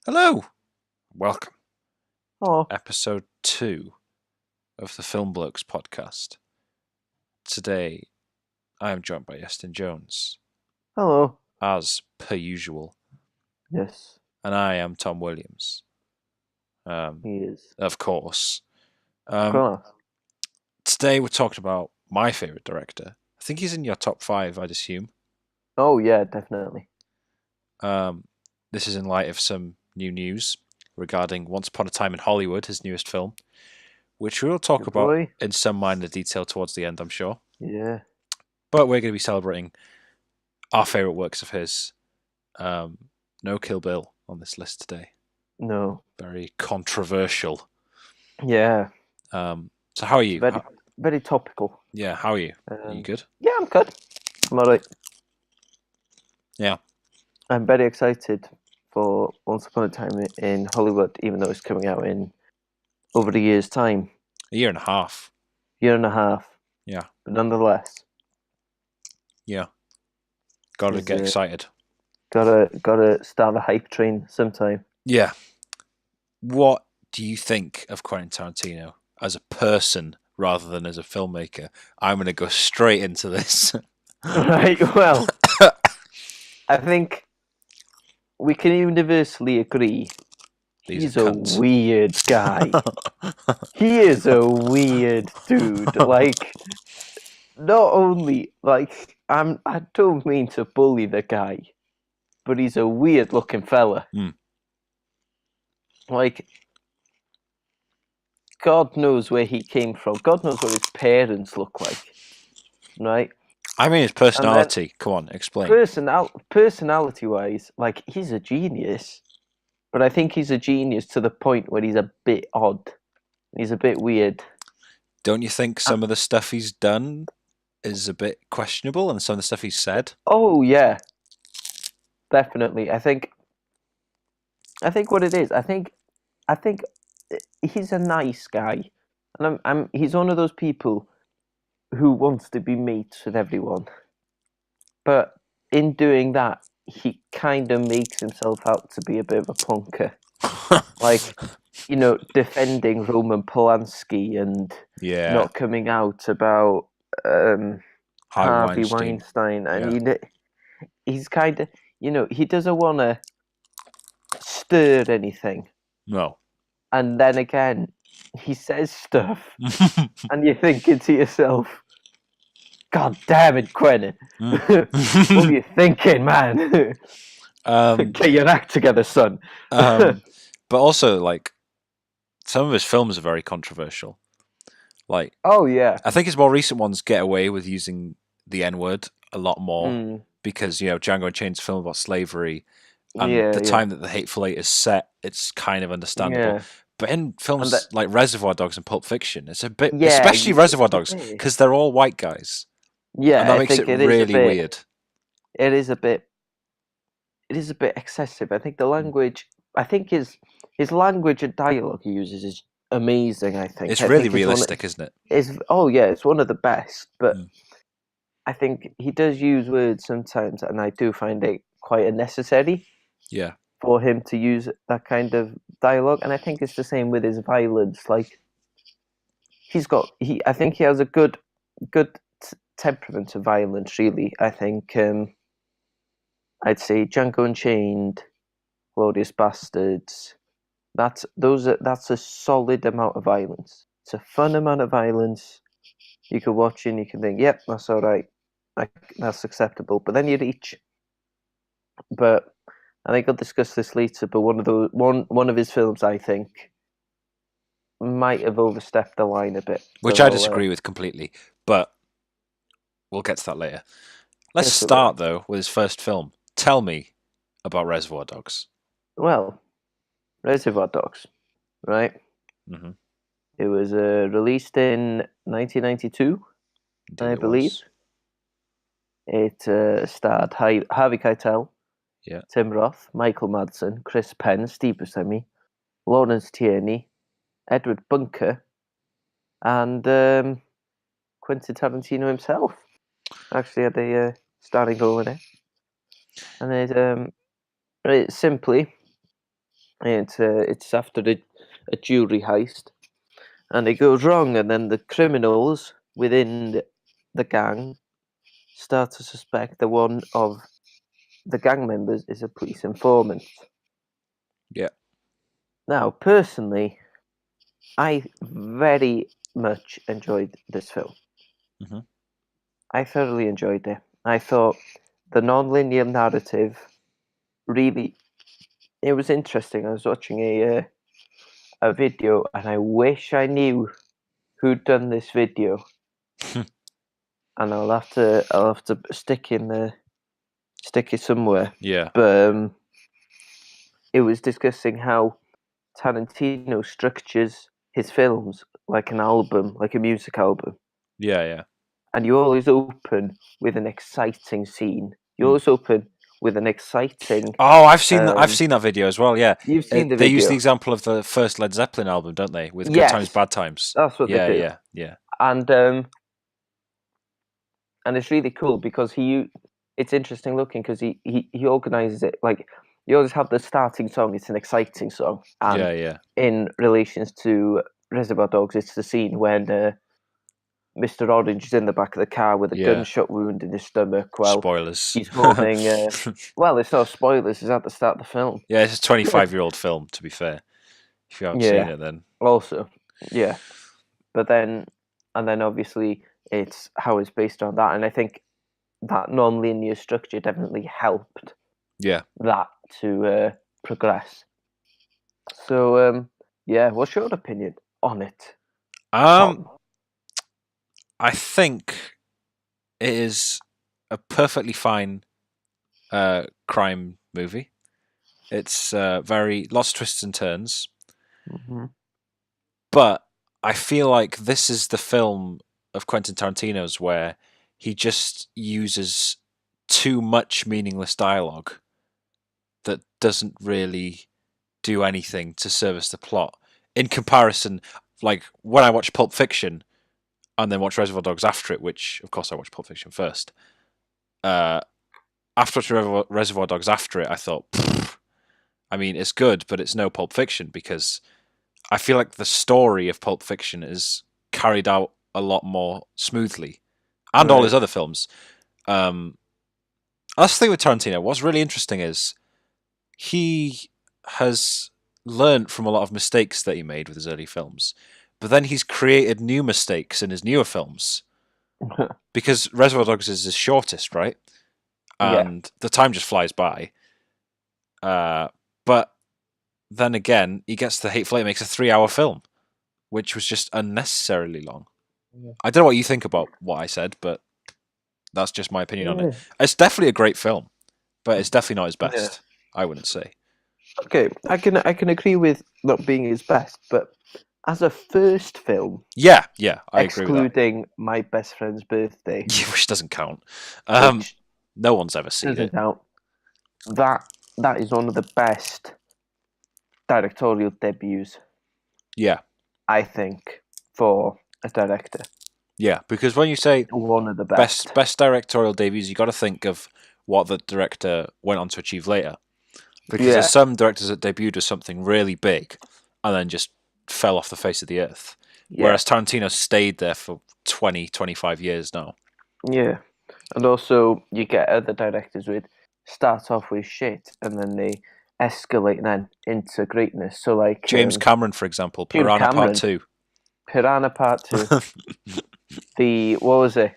Hello, welcome. Oh, Episode 2 of the Blokes podcast. Today, I am joined by Iestyn Jones, hello. as per usual, Yes, and I am Tom Williams, he is. of course. Of Um, course. Today, we're talking about my favourite director. I think he's in your top 5, I'd assume. Oh, yeah, definitely. Um, this is in light of some new news regarding Once Upon a Time in Hollywood, his newest film, which we'll talk Good about boy. in some minor detail towards the end, I'm sure. Yeah. But we're going to be celebrating our favourite works of his. No Kill Bill on this list today. No. Very controversial. Yeah. So how are It's you? very topical. Yeah, how are you? Are you Um, good? yeah, I'm good. I'm alright. Yeah. I'm very excited for Once Upon a Time in Hollywood, even though it's coming out in over a year's time, A year and a half. year and a half. Yeah. But nonetheless, Yeah. Gotta is get excited. gotta start the hype train sometime. Yeah. What do you think of Quentin Tarantino as a person rather than as a filmmaker? I'm going to go straight into this. Right. Well, I think we can universally agree These are he's a cunts. weird guy. He is a weird dude. Like, not only I don't mean to bully the guy, but he's a weird looking fella. Mm. Like, God knows where he came from. God knows what his parents look like, right? I mean, his And then personality. Come on, explain. personality wise, like he's a genius. But I think he's a genius to the point where he's a bit odd. He's a bit weird. Don't you think some of the stuff he's done is a bit questionable and some of the stuff he's said? Oh yeah, definitely. I think what it is. I think he's a nice guy, and he's one of those people who wants to be mates with everyone. But in doing that, he kind of makes himself out to be a bit of a punker, like defending Roman Polanski and Yeah. not coming out about Harvey Harvey Weinstein. Weinstein, and Yeah. he's kind of he doesn't want to stir anything. No. And then again, he says stuff, and you're thinking to yourself, "God damn it, Quentin! What were you thinking, man? Get your act together, son." But also, like, some of his films are very controversial. Like, Oh yeah, I think his more recent ones get away with using the N word a lot more because Django Unchained's a film about slavery, and yeah, the yeah, time that the Hateful Eight is set, it's kind of understandable. yeah, But in and that, films like Reservoir Dogs and Pulp Fiction, it's a bit, yeah, especially Reservoir it's a Dogs, bit. because they're all white guys, and Yeah, that I makes it think it is a really bit. weird. It is a bit. It is a bit excessive. I think the language. I think his language and dialogue he uses is amazing. I think. It's I really think it's one. realistic, isn't it? It's oh yeah, it's one of the best. But Mm. I think he does use words sometimes, and I do find it quite unnecessary Yeah. for him to use that kind of dialogue. And I think it's the same with his violence. Like I think he has a good temperament to violence. Really, I think I'd say Django Unchained, Glorious Bastards. That's a solid amount of violence. It's a fun amount of violence. You can watch and you can think, yep, that's all right. That's acceptable. But then you reach. But I think I'll discuss this later. But one of his films, I think, might have overstepped the line a bit. Which I disagree with completely, but we'll get to that later. Let's Yes, we will. start though with his first film. Tell me about Reservoir Dogs. Well, Reservoir Dogs, right? Mm-hmm. It was released in 1992, Indeed, I it believe. was. It starred Harvey Keitel, Yeah. Tim Roth, Michael Madsen, Chris Penn, Steve Buscemi, Lawrence Tierney, Edward Bunker, and Quentin Tarantino himself. Actually had a starring role in it. And it simply, It's after a jewelry heist, and it goes wrong, and then the criminals within the gang start to suspect that one of the gang members is a police informant. Yeah. Now, personally, I very much enjoyed this film. Mm-hmm. I thoroughly enjoyed it. I thought the non-linear narrative really, it was interesting. I was watching a video, and I wish I knew who'd done this video. And I'll have to stick it somewhere. Yeah. But it was discussing how Tarantino structures his films like an album, like a music album. Yeah. And you always open with an exciting scene. You always open with an exciting. Oh, I've seen that. I've seen that video as well. Yeah, You've seen the they use video. the example of the first Led Zeppelin album, don't they? With Good Yes. Times, Bad Times. That's what they do. Yeah. And it's really cool because it's interesting looking because he organizes it like you always have the starting song. It's an exciting song, and Yeah. in relations to Reservoir Dogs, it's the scene when Mr. Orange is in the back of the car with a gunshot wound in his stomach. Well, spoilers. He's holding. Well, it's no spoilers. It's at the start of the film. Yeah, it's a 25-year-old film. To be fair, if you haven't seen it, then also, yeah. But then, and then obviously, it's how it's based on that, and I think that non-linear structure definitely helped. Yeah. That to progress. So, what's your opinion on it? I think it is a perfectly fine crime movie. It's lots of twists and turns. Mm-hmm. But I feel like this is the film of Quentin Tarantino's where he just uses too much meaningless dialogue that doesn't really do anything to service the plot. In comparison, like when I watch Pulp Fiction and then watch Reservoir Dogs after it, which of course I watched Pulp Fiction first. After watching Reservoir Dogs after it, I thought, I mean, it's good, but it's no Pulp Fiction because I feel like the story of Pulp Fiction is carried out a lot more smoothly, and all his other films. That's the thing with Tarantino. What's really interesting is he has learned from a lot of mistakes that he made with his early films, but then he's created new mistakes in his newer films. Because Reservoir Dogs is his shortest, right? And the time just flies by. But then again, he gets to Hateful Eight, makes a 3-hour film, which was just unnecessarily long. Yeah. I don't know what you think about what I said, but that's just my opinion on it. It's definitely a great film, but it's definitely not his best. I wouldn't say. Okay, I can agree with not being his best, but as a first film, I agree with that. Excluding My Best Friend's Birthday, which doesn't count. No one's ever seen it. Count. That is one of the best directorial debuts. Yeah, I think for a director. Yeah, because when you say one of the best directorial debuts, you got to think of what the director went on to achieve later. Because there's some directors that debuted as something really big and then just fell off the face of the earth. Yeah. Whereas Tarantino stayed there for 20, 25 years now. Yeah. And also you get other directors with start off with shit and then they escalate then into greatness. So like James Cameron, for example, Piranha Part 2. Piranha Part 2. What was it?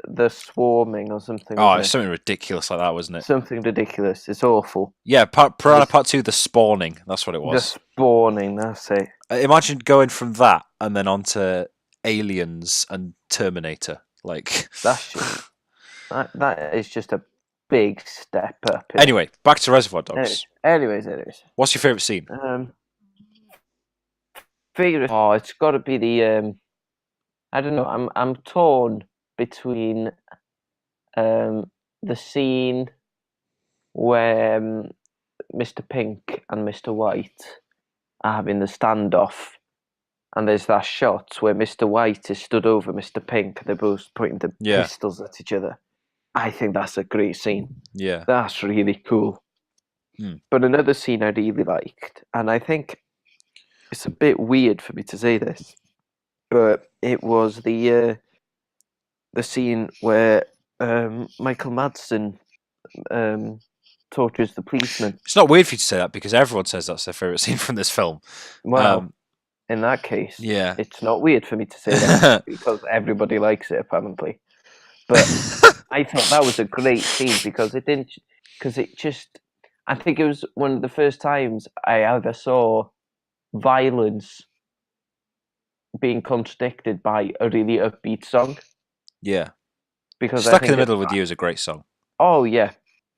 The Swarming or something. Oh, it's something ridiculous like that, wasn't it? Something ridiculous. It's awful. Yeah, Piranha Part 2, The Spawning. That's what it was. The Spawning, that's it. Imagine going from that and then on to Aliens and Terminator. Like that's just, that is just a big step up. Anyway, back to Reservoir Dogs. Anyways. What's your favourite scene? Favorite? Oh, it's got to be the. I don't know. I'm torn between the scene where Mr. Pink and Mr. White are having the standoff, and there's that shot where Mr. White is stood over Mr. Pink. They're both pointing the pistols at each other. I think that's a great scene. Yeah, that's really cool. Mm. But another scene I really liked, and I think it's a bit weird for me to say this, but it was the scene where Michael Madsen tortures the policeman. It's not weird for you to say that because everyone says that's their favourite scene from this film. Well, in that case, Yeah. it's not weird for me to say that because everybody likes it apparently. But I thought that was a great scene because it didn't, because it just, I think it was one of the first times I ever saw violence being contradicted by a really upbeat song. Yeah. Because I Stuck in think the Middle with You is a great song. oh yeah,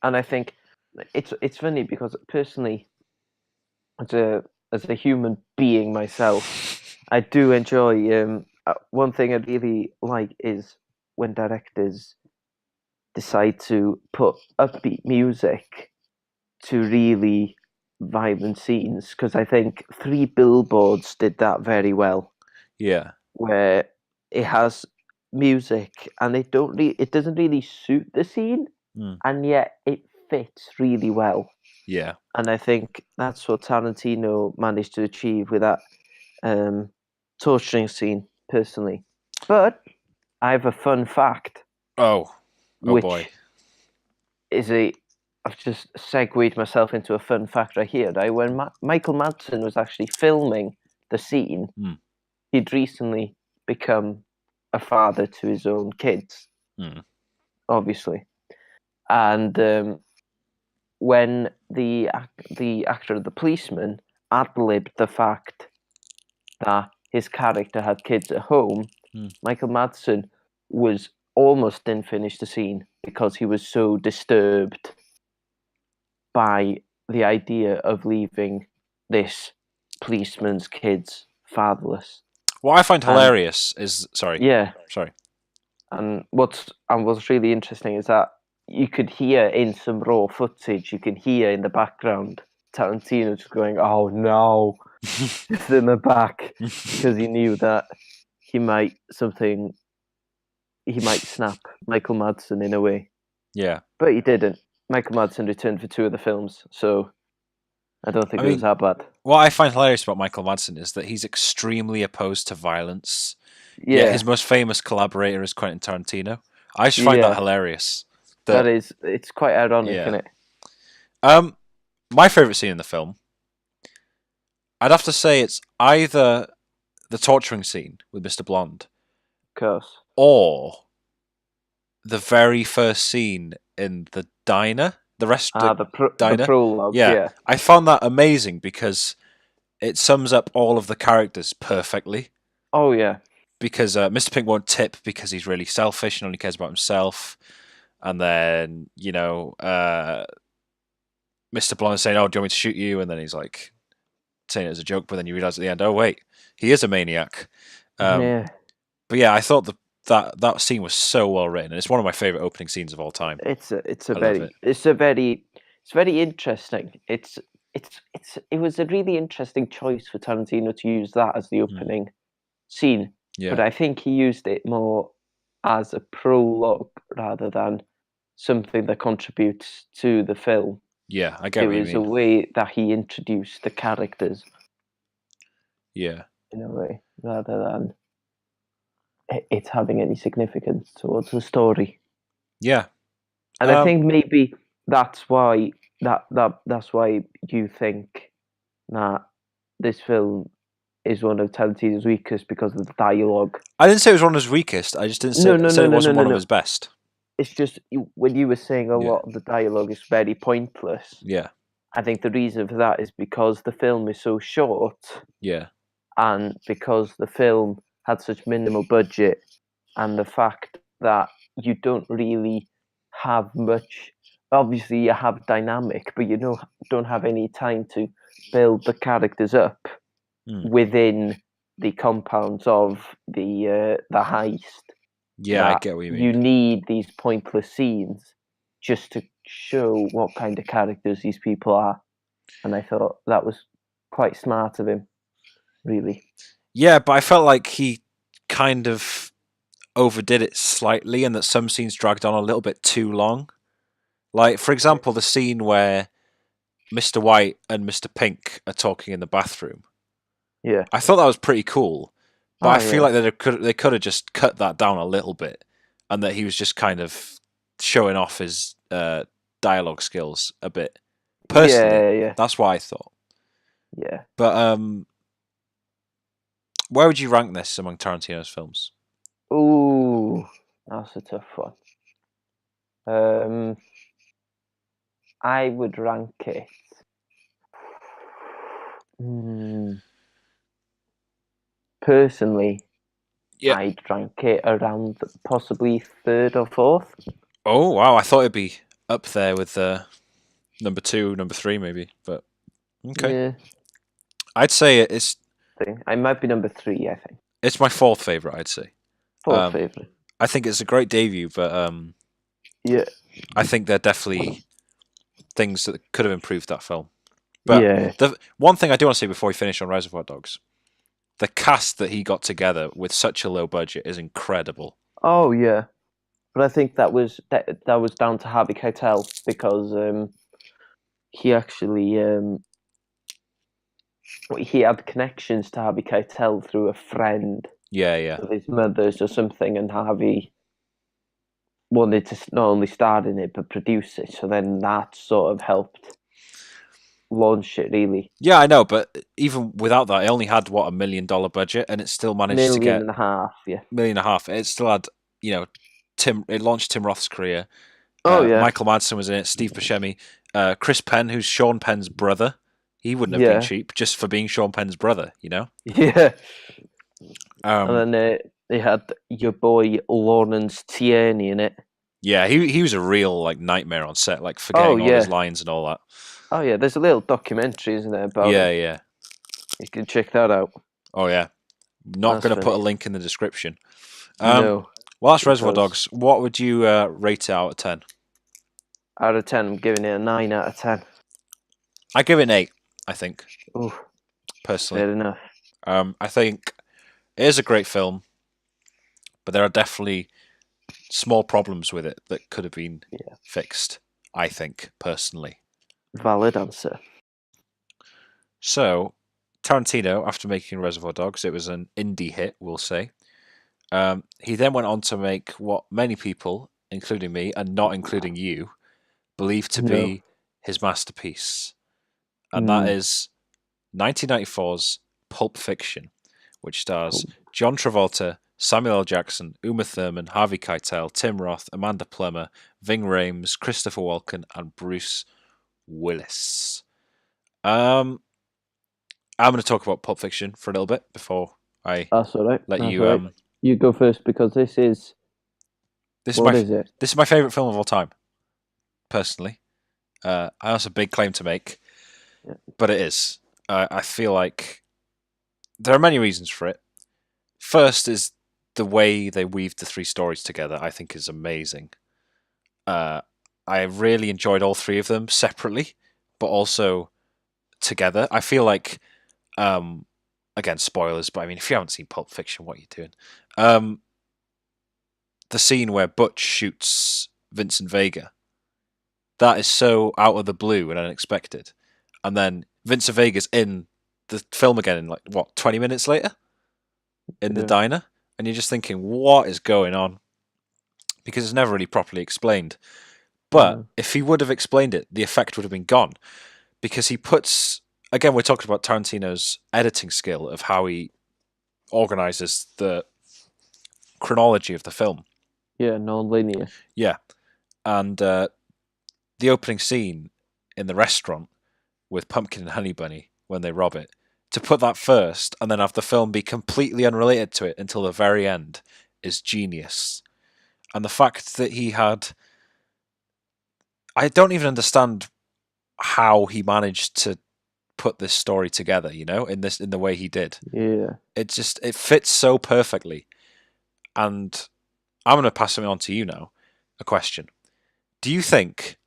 and I think it's funny because personally, as a human being myself, I do enjoy. One thing I really like is when directors decide to put upbeat music to really violent scenes, because I think Three Billboards did that very well, Yeah. where it has music and it doesn't really suit the scene, Mm. and yet it fits really well. Yeah. And I think that's what Tarantino managed to achieve with that torturing scene, personally. But I have a fun fact, Oh. Oh boy. which is a. I've just segued myself into a fun fact right here. Right? When Michael Madsen was actually filming the scene, Mm. he'd recently become a father to his own kids, obviously. And when the actor of the policeman ad-libbed the fact that his character had kids at home, Michael Madsen was almost didn't finish the scene because he was so disturbed by the idea of leaving this policeman's kids fatherless. What I find And hilarious is sorry. yeah, Sorry. and what's really interesting is that you could hear in some raw footage, you can hear in the background Tarantino just going, "Oh no," just in the back, because he knew that he might snap Michael Madsen in a way, Yeah. but he didn't. Michael Madsen returned for two of the films, so I don't think I it was mean, that bad. what I find hilarious about Michael Madsen is that he's extremely opposed to violence. Yet his Yeah, most famous collaborator is Quentin Tarantino. I just find that yeah, hilarious. that That is. It's quite ironic, yeah. isn't it? Um, my favorite scene in the film, I'd have to say it's either the torturing scene with Mr. Blonde Of course. or the very first scene in the diner, the The diner. prologue. Yeah, Yeah. I found that amazing because it sums up all of the characters perfectly. Oh yeah. Because Mr. Pink won't tip because he's really selfish and only cares about himself. And then, Mr. Blonde is saying, "Oh, do you want me to shoot you?" And then he's like saying it as a joke, but then you realize at the end, oh wait, he is a maniac. Yeah. But yeah, I thought that scene was so well written, and it's one of my favorite opening scenes of all time. It's a I love it. it's very interesting. It was a really interesting choice for Tarantino to use that as the opening scene, but Yeah, I think he used it more as a prologue rather than something that contributes to the film. yeah, I get It what you was a mean. way that he introduced the characters Yeah, in a way rather than it having any significance towards the story. yeah, And I think maybe that's why that's why you think that this film is one of Tarantino's weakest because of the dialogue. I didn't say it was one of his weakest. I just didn't No, no, said no, it no, no, wasn't no, one of no. his best. It's just when you were saying a Yeah, lot of the dialogue is very pointless. yeah, I think the reason for that is because the film is so short yeah, and because the film had such minimal budget and the fact that you don't really have much. Obviously you have dynamic, but don't have any time to build the characters up within the compounds of the heist, yeah. I that get what you you mean. need these pointless scenes just to show what kind of characters these people are. And I thought that was quite smart of him, really. Yeah, but I felt like he kind of overdid it slightly, and that some scenes dragged on a little bit too long. Like, for example, the scene where Mr. White and Mr. Pink are talking in the bathroom. Yeah. I thought that was pretty cool, but Oh I feel yeah. like they could have just cut that down a little bit, and that he was just kind of showing off his dialogue skills a bit. Personally, Yeah. Yeah. that's what I thought. Yeah. But where would you rank this among Tarantino's films? Ooh, that's a tough one. I would rank it. Personally, Yeah. I'd rank it around possibly third or fourth. Oh wow, I thought it'd be up there with number 2, number 3, maybe. But okay, Yeah, I'd say it's I might be number three. I think my fourth favorite. I'd say. fourth favorite. I think it's a great debut, but Yeah, I think there are definitely things that could have improved that film. But yeah. the one thing I do want to say before we finish on Reservoir Dogs, the cast that he got together with such a low budget is incredible. Oh yeah, but I think that was down to Harvey Keitel because he actually he had connections to Harvey Keitel through a friend Yeah, yeah. of his mother's or something, and Harvey wanted to not only star in it but produce it. So then that sort of helped launch it. Really, Yeah, I know, but even without that, it only had what, $1 million budget, and it still managed to million get and a half. Yeah. million and a half. It still had, you know, Tim. It launched Tim Roth's career. Oh yeah, Michael Madsen was in it. Steve Buscemi, Chris Penn, who's Sean Penn's brother. He wouldn't have been yeah, cheap just for being Sean Penn's brother, you know. yeah. Um, And then they had your boy Lawrence Tierney in it. yeah, he was a real like nightmare on set, like Oh forgetting all his yeah, lines and all that. oh yeah. There's a little documentary, isn't there, about Yeah, him? yeah. You can check that out. Oh yeah. Not That's going to put a funny. link in the description. No, Well, that's Reservoir because Dogs. What would you rate it out of 10? out of 10, I'm giving it a 9 out of 10. I give it an 8, I think, Ooh, personally. fair enough. I think it is a great film, but there are definitely small problems with it that could have been fixed, I think, personally. Valid answer. So, Tarantino, after making Reservoir Dogs, it was an indie hit, we'll say. He then went on to make what many people, including me, and not including you, believe to No. be his masterpiece. And that is 1994's Pulp Fiction, which stars John Travolta, Samuel L. Jackson, Uma Thurman, Harvey Keitel, Tim Roth, Amanda Plummer, Ving Rhames, Christopher Walken, and Bruce Willis. I'm going to talk about Pulp Fiction for a little bit before I That's all right. let That's you. all right. You go first because this is. This What is is it? this is my favorite film of all time, personally. I also a big claim to make, but it is. I feel like there are many reasons for it. First is the way they weave the three stories together. I think is amazing. I really enjoyed all three of them separately, but also together. I feel like, again, spoilers, but I mean, if you haven't seen Pulp Fiction, what are you doing? The scene where Butch shoots Vincent Vega, that is so out of the blue and unexpected. And then Vincent Vega's in the film again in like, what, 20 minutes later? In the diner? And you're just thinking, what is going on? Because it's never really properly explained. But if he would have explained it, the effect would have been gone. Because he puts, again, we're talking about Tarantino's editing skill of how he organizes the chronology of the film. Yeah, non-linear. Yeah. And the opening scene in the restaurant with Pumpkin and Honey Bunny when they rob it, to put that first and then have the film be completely unrelated to it until the very end is genius. And the fact that he had... I don't even understand how he managed to put this story together, you know, in the way he did. Yeah. It fits so perfectly. And I'm going to pass it on to you now. A question. Do you think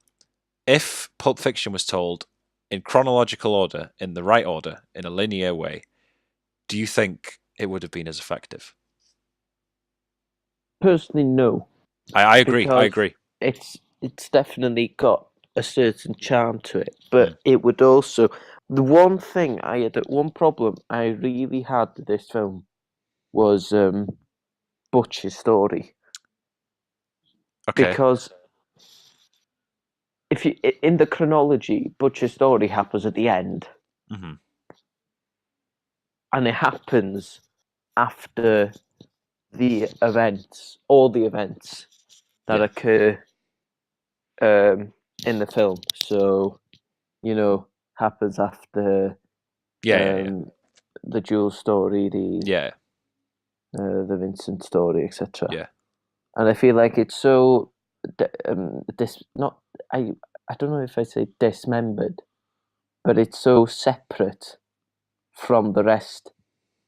if Pulp Fiction was told in chronological order, in the right order, in a linear way, do you think it would have been as effective? Personally, no. I agree. I Because agree. it's definitely got a certain charm to it, but Mm. it would also. The one thing I had, one problem I really had with this film was Butch's story, Okay. because if you in the chronology, Butch's story happens at the end, Hmm. and it happens after the events, all the events that Yeah. occur in the film. So, happens after Yeah. Yeah. Yeah. um, the Jules story, Yeah. the Vincent story, etc. Yeah. And I feel like it's so this not I don't know if I say dismembered, but it's so separate from the rest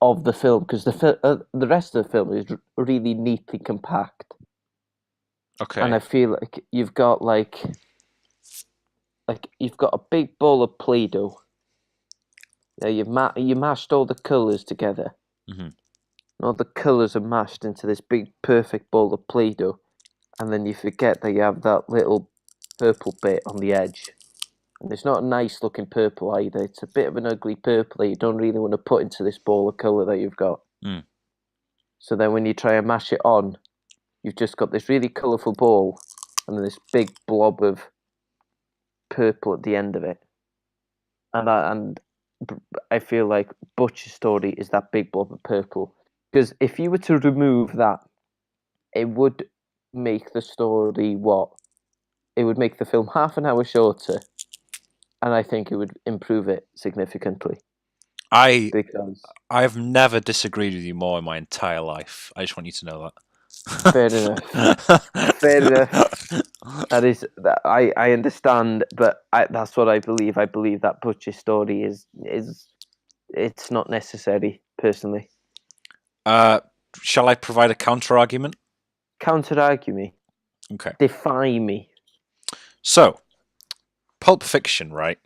of the film, because the rest of the film is really neatly compact, and Okay. I feel like you've got a big ball of Play-Doh. Yeah, you mashed all the colours together. Hmm. And all the colours are mashed into this big perfect ball of Play-Doh, and then you forget that you have that little purple bit on the edge. And it's not a nice looking purple either. It's a bit of an ugly purple that you don't really want to put into this ball of colour that you've got. Mm. So then when you try and mash it on, you've just got this really colourful ball and then this big blob of purple at the end of it. And I feel like Butch's story is that big blob of purple. Because if you were to remove that, it would make the story what? It would make the film half an hour shorter, and I think it would improve it significantly. I Because I have never disagreed with you more in my entire life. I just want you to know fair enough, fair enough. That is that I understand, but that's what I believe. I believe that Butch's story is it's not necessary personally. uh, shall I provide a counter argument? Counter argue me, Okay. defy me. So, Pulp Fiction, right?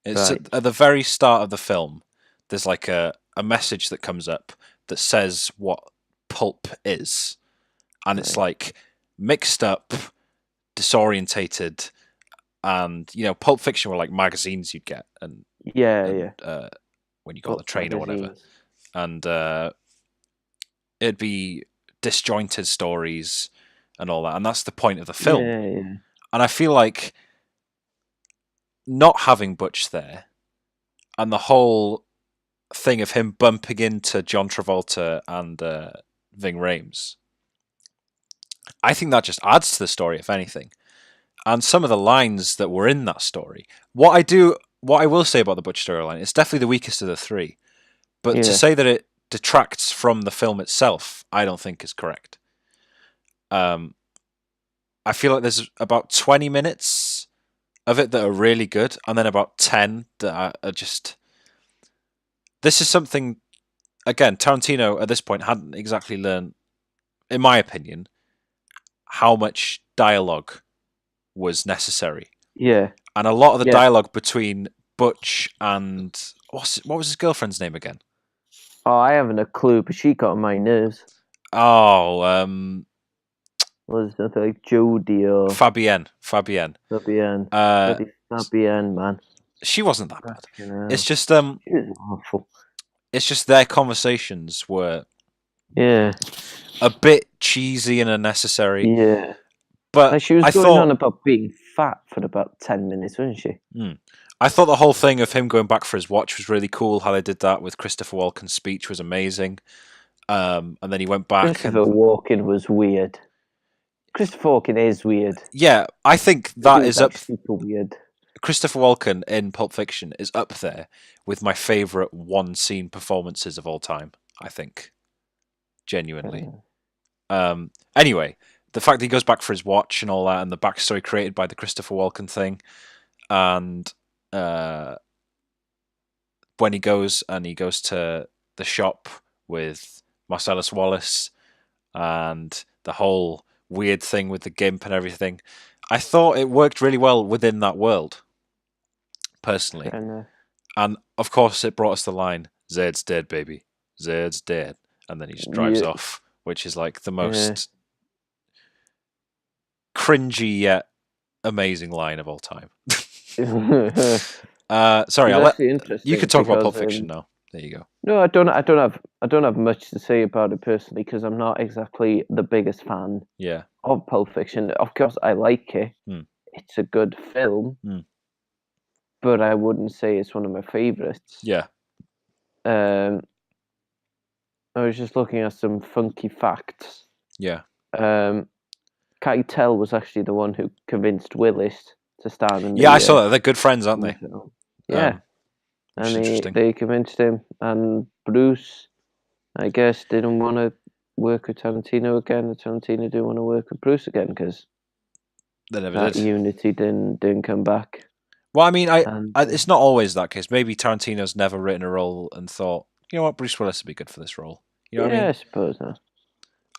It's Right. at the very start of the film. There's like a message that comes up that says what pulp is, and it's Right. like mixed up, disorientated, and Pulp Fiction were like magazines you'd get, and Yeah, and yeah. when you got on the Pulp train or whatever, magazines. and it'd be disjointed stories and all that, and that's the point of the film. Yeah, yeah. And I feel like not having Butch there, and the whole thing of him bumping into John Travolta and Ving Rhames, I think that just adds to the story, if anything. And some of the lines that were in that story, what I will say about the Butch storyline, it's definitely the weakest of the three. But to Yeah. say that it detracts from the film itself, I don't think is correct. Um, I feel like there's about 20 minutes of it that are really good, and then about 10 that are just. This is something, again, Tarantino at this point hadn't exactly learned, in my opinion, how much dialogue was necessary. Yeah. And a lot of the Yeah. dialogue between Butch and. What was his girlfriend's name again? Oh, I haven't a clue, but she got on my nerves. Oh, Was nothing like Jodie or Fabienne. Fabienne. Fabienne. Uh, Bloody Fabienne, man. she wasn't that bad. Fucking It's hell. just She was awful. it's just their conversations were Yeah. a bit cheesy and unnecessary. Yeah. But Like she was I going on thought, about being fat for about 10 minutes, wasn't she? I thought the whole thing of him going back for his watch was really cool. How they did that with Christopher Walken's speech was amazing. And then he went back Christopher and Walken was weird. Christopher Walken is weird. yeah, I think He that was is like up. super weird. Christopher Walken in Pulp Fiction is up there with my favorite one scene performances of all time. I think genuinely. Anyway, the fact that he goes back for his watch and all that, and the backstory created by the Christopher Walken thing, and uh, when he goes to the shop with Marcellus Wallace, and the whole weird thing with the gimp and everything, I thought it worked really well within that world, personally. And And of course, it brought us the line, "Zed's dead, baby. Zed's dead," and then he just drives yeah, off, which is like the yeah, most cringy yet amazing line of all time. It's Sorry, actually you interesting could talk about because Pulp Fiction now. There you go. no, I don't have much to say about it personally because I'm not exactly the biggest fan Yeah. of Pulp Fiction. Of course, I like it. Hmm. It's a good film, Hmm. but I wouldn't say it's one of my favorites. Yeah. Um, I was just looking at some funky facts. Yeah. Um, Keitel was actually the one who convinced Willis to star in Yeah, I the saw that. They're good friends, aren't they? film. Yeah, Which is and interesting. they convinced him, and Bruce, I guess, didn't want to work with Tarantino again, and Tarantino didn't want to work with Bruce again because They never that did. unity didn't come back. Well, I mean, And it's not always that case. Maybe Tarantino's never written a role and thought, you know what, Bruce Willis would be good for this role. You know what I yeah, mean? I suppose so. And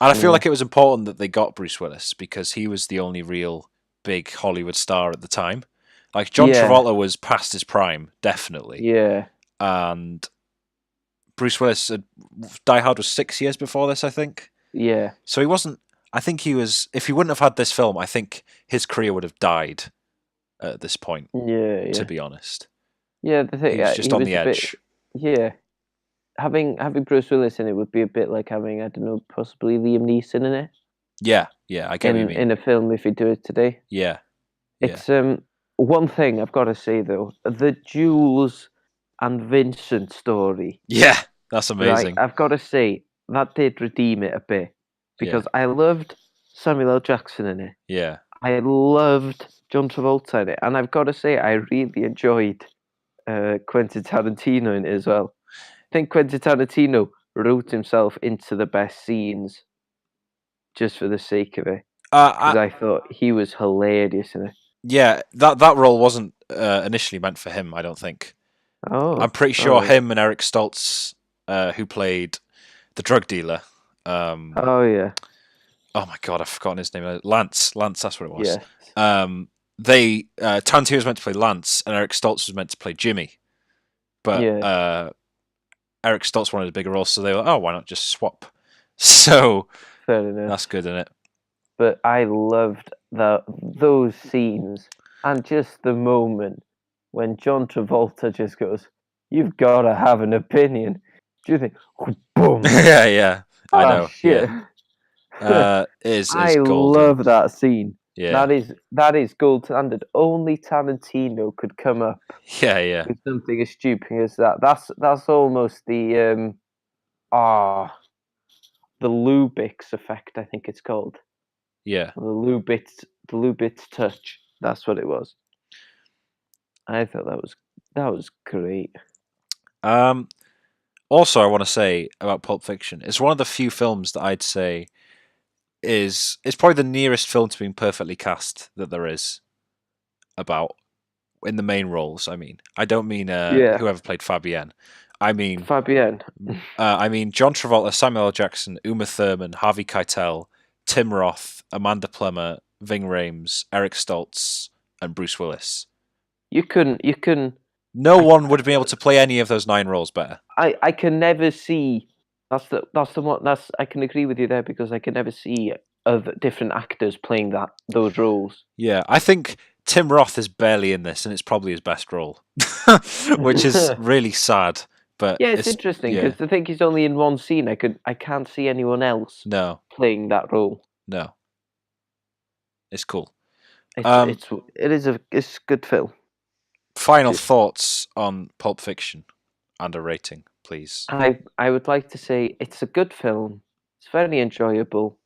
I feel Yeah, like it was important that they got Bruce Willis because he was the only real big Hollywood star at the time. Like John yeah, Travolta was past his prime, definitely, yeah, and Bruce Willis, Die Hard was 6 years before this, I think. yeah, So he wasn't. I think he was. If he wouldn't have had this film, I think his career would have died at this point. yeah, To yeah. be honest, Yeah, the thing, he was just he on was the a bit. edge. Yeah, having Bruce Willis in it would be a bit like having, I don't know, possibly Liam Neeson in it Yeah, yeah, I get what you mean. in a film if you do it today. Yeah, yeah, It's one thing I've got to say though, the Jules and Vincent story, yeah. That's right? amazing. I've got to say that did redeem it a bit Yeah, because I loved Samuel L. Jackson in it. yeah, I loved John Travolta in it, and I've got to say I really enjoyed Quentin Tarantino in it as well. I think Quentin Tarantino wrote himself into the best scenes just for the sake of it because I, I thought he was hilarious in it. yeah. That role wasn't initially meant for him. I don't think. I'm Oh, pretty sure oh, him and Eric Stoltz, who played the drug dealer. oh yeah, Oh my god, I've forgotten his name. Lance. Lance. That's what it was. yes, Tarantino was meant to play Lance, and Eric Stoltz was meant to play Jimmy. But yeah, Eric Stoltz wanted a bigger role, so they were like, oh, why not just swap? So fair enough. that's good, isn't it? But I loved those scenes and just the moment when John Travolta just goes, "You've got to have an opinion." Do you think, boom? Yeah, yeah. I Oh know. shit! Yeah. Is I golden. love that scene. Yeah. That is gold standard. Only Tarantino could come up Yeah, yeah. with something as stupid as that. That's almost the ah the Lubix effect. I think it's called Yeah. the Lubitz touch. That's what it was. I thought that was great. Um Also I want to say about Pulp Fiction, it's one of the few films that I'd say is it's probably the nearest film to being perfectly cast that there is about in the main roles. I mean, I don't mean Yeah, whoever played Fabienne. I mean, Fabienne. John Travolta, Samuel L. Jackson, Uma Thurman, Harvey Keitel, Tim Roth, Amanda Plummer, Ving Rhames, Eric Stoltz, and Bruce Willis. You can. No one would have been able to play any of those 9 roles better. I can never see. That's the one. That's I can agree with you there because I can never see of different actors playing those roles. Yeah, I think Tim Roth is barely in this, and it's probably his best role, which is really sad. But Yeah, it's interesting yeah, because I think he's only in one scene. I can't see anyone else no, playing that role. no, it's cool. It's Um, it's it's a good film. Final Just thoughts on Pulp Fiction and a rating, please. I would like to say it's a good film. It's very enjoyable,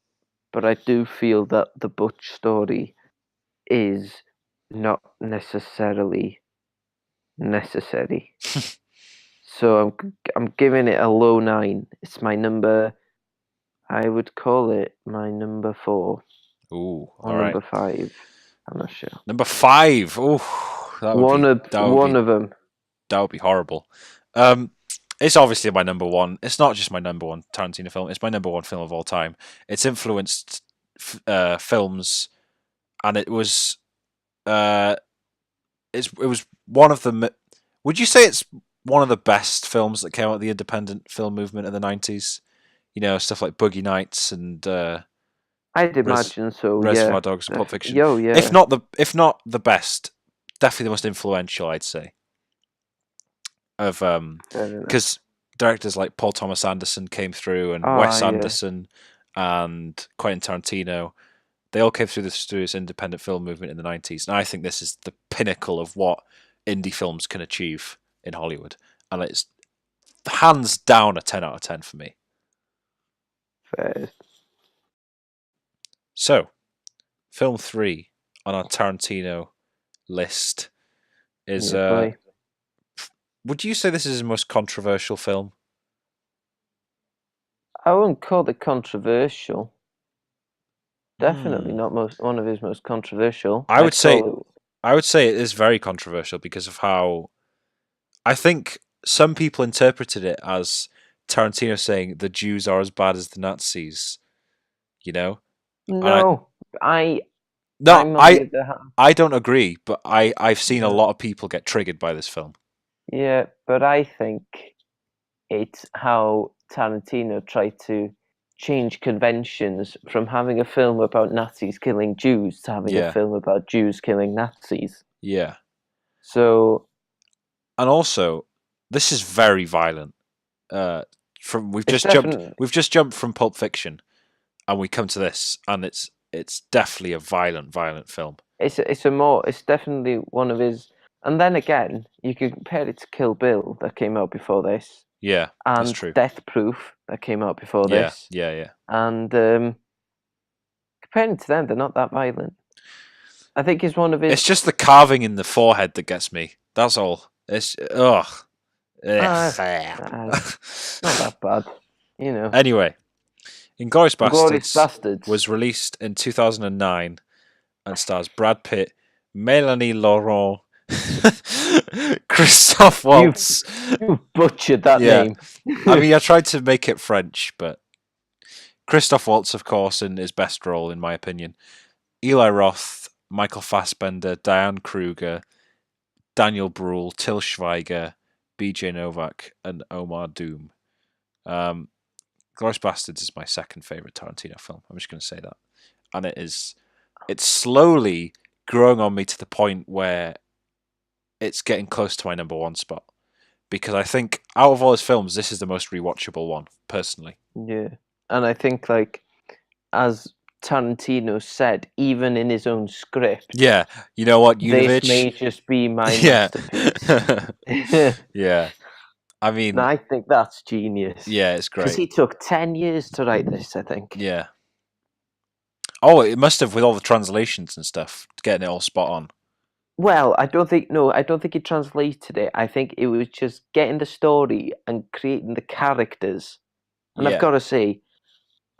but I do feel that the Butch story is not necessarily necessary. So I'm giving it a low 9. It's my number. I would call it my number 4 Ooh, or all right. number 5. I'm not sure. Number 5. Ooh, One of them. that would be horrible. It's obviously my number one. It's not just my number one Tarantino film. It's my number one film of all time. It's influenced films, and it was it was one of the. Would you say it's one of the best films that came out of the independent film movement in the 90s? You know, stuff like Boogie Nights and I'd Res- imagine so. Reservoir Yeah. Dogs and Pulp Fiction. Yo, If yeah. not the best, definitely the most influential, I'd say. Of Fair enough. because directors like Paul Thomas Anderson came through, and Oh, Wes yeah. Anderson and Quentin Tarantino. They all came through this independent film movement in the 90s, and I think this is the pinnacle of what indie films can achieve in Hollywood, and it's hands down a 10 out of 10 for me. Fair. So, film 3 on our Tarantino list is Yeah, boy. would you say this is his most controversial film? I wouldn't call it controversial. Definitely Hmm. not one of his most controversial. I would I'd say call it is very controversial because of how I think some people interpreted it as Tarantino saying the Jews are as bad as the Nazis, you know? it. And I No, I no, I'm on the other hand. I don't agree, but I've seen a Yeah, lot of people get triggered by this film. yeah, but I think it's how Tarantino tried to change conventions from having a film about Nazis killing Jews to having a Yeah, film about Jews killing Nazis. yeah. So And also, this is very violent. Uh, from it's definitely we've just jumped from Pulp Fiction, and we come to this, and it's definitely a violent film. it's definitely one of his. And then again, you could compare it to Kill Bill that came out before this, Yeah, that's and true. Death Proof that came out before Yeah, this, yeah, yeah. and comparing to them, they're not that violent. I think it's one of It's his. just the carving in the forehead that gets me. That's all. It's ugh. Uh, not that bad, you know. Anyway, Inglourious Glorious Bastards Bastards. was released in 2009 and stars Brad Pitt, Melanie Laurent, Christoph You Waltz. you butchered that Yeah, name. I mean, I tried to make it French, but Christoph Waltz, of course, in his best role, in my opinion. Eli Roth, Michael Fassbender, Diane Kruger, Daniel Bruhl, Till Schweiger, B.J. Novak, and Omar Doom. Um, Glorious Bastards is my second favorite Tarantino film. I'm just going to say that, and it's slowly growing on me to the point where it's getting close to my number one spot. Because I think out of all his films, this is the most rewatchable one, personally. Yeah, and I think like as Tarantino said, even in his own script, Yeah, you know what, this Unovich? may just be my Yeah. masterpiece. And Yeah. I mean, I think that's genius yeah, it's because great. he took 10 years to write this. I think. Yeah. Oh, it must have with all the translations and stuff, getting it all spot on. Well, I don't think no, I don't think he translated it. I think it was just getting the story and creating the characters. And I've Yeah. got to say,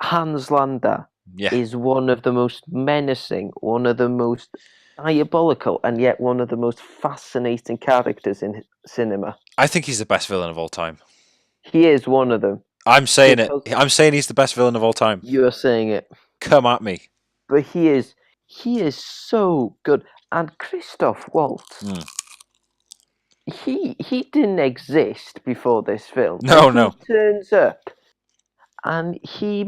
Hans Landa Yeah. is one of the most menacing, one of the most diabolical, and yet one of the most fascinating characters in cinema. I think he's the best villain of all time. He is one of them I'm saying it. because I'm saying he's the best villain of all time. you're saying it, Come at me. but he is so good. And Christoph Waltz, Mm. he didn't exist before this film, No, and he no. turns up and he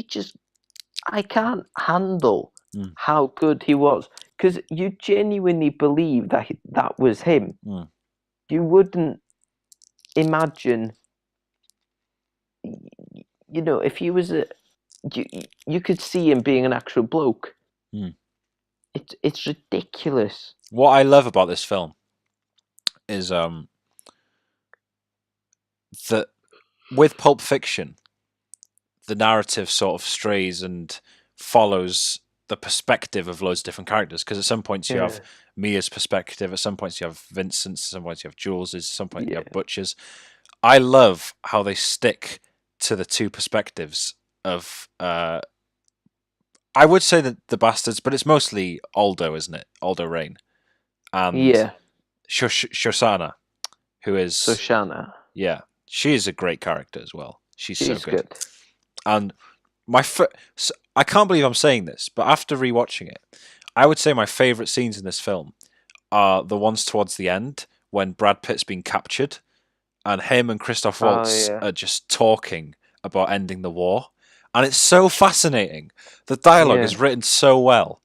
just I can't handle Mm. how good he was because you genuinely believe that that was him. Mm. You wouldn't imagine, if he was you, you could see him being an actual bloke. Mm. It's ridiculous. What I love about this film is that with Pulp Fiction, the narrative sort of strays and follows the perspective of loads of different characters. Because at some points you have Mia's perspective, at some points you have Vincent's, at some points you have Jules's, at some point you have Butcher's. I love how they stick to the two perspectives of. I would say that the bastards, but it's mostly Aldo, isn't it? Aldo Rain and Yeah. Shoshana, who is Shoshana. Yeah, she is a great character as well. She's so She's good. good. And I can't believe I'm saying this, but after rewatching it, I would say my favorite scenes in this film are the ones towards the end when Brad Pitt's been captured and him and Christoph Waltz Yeah. are just talking about ending the war. and it's so fascinating. The dialogue Yeah. is written so well.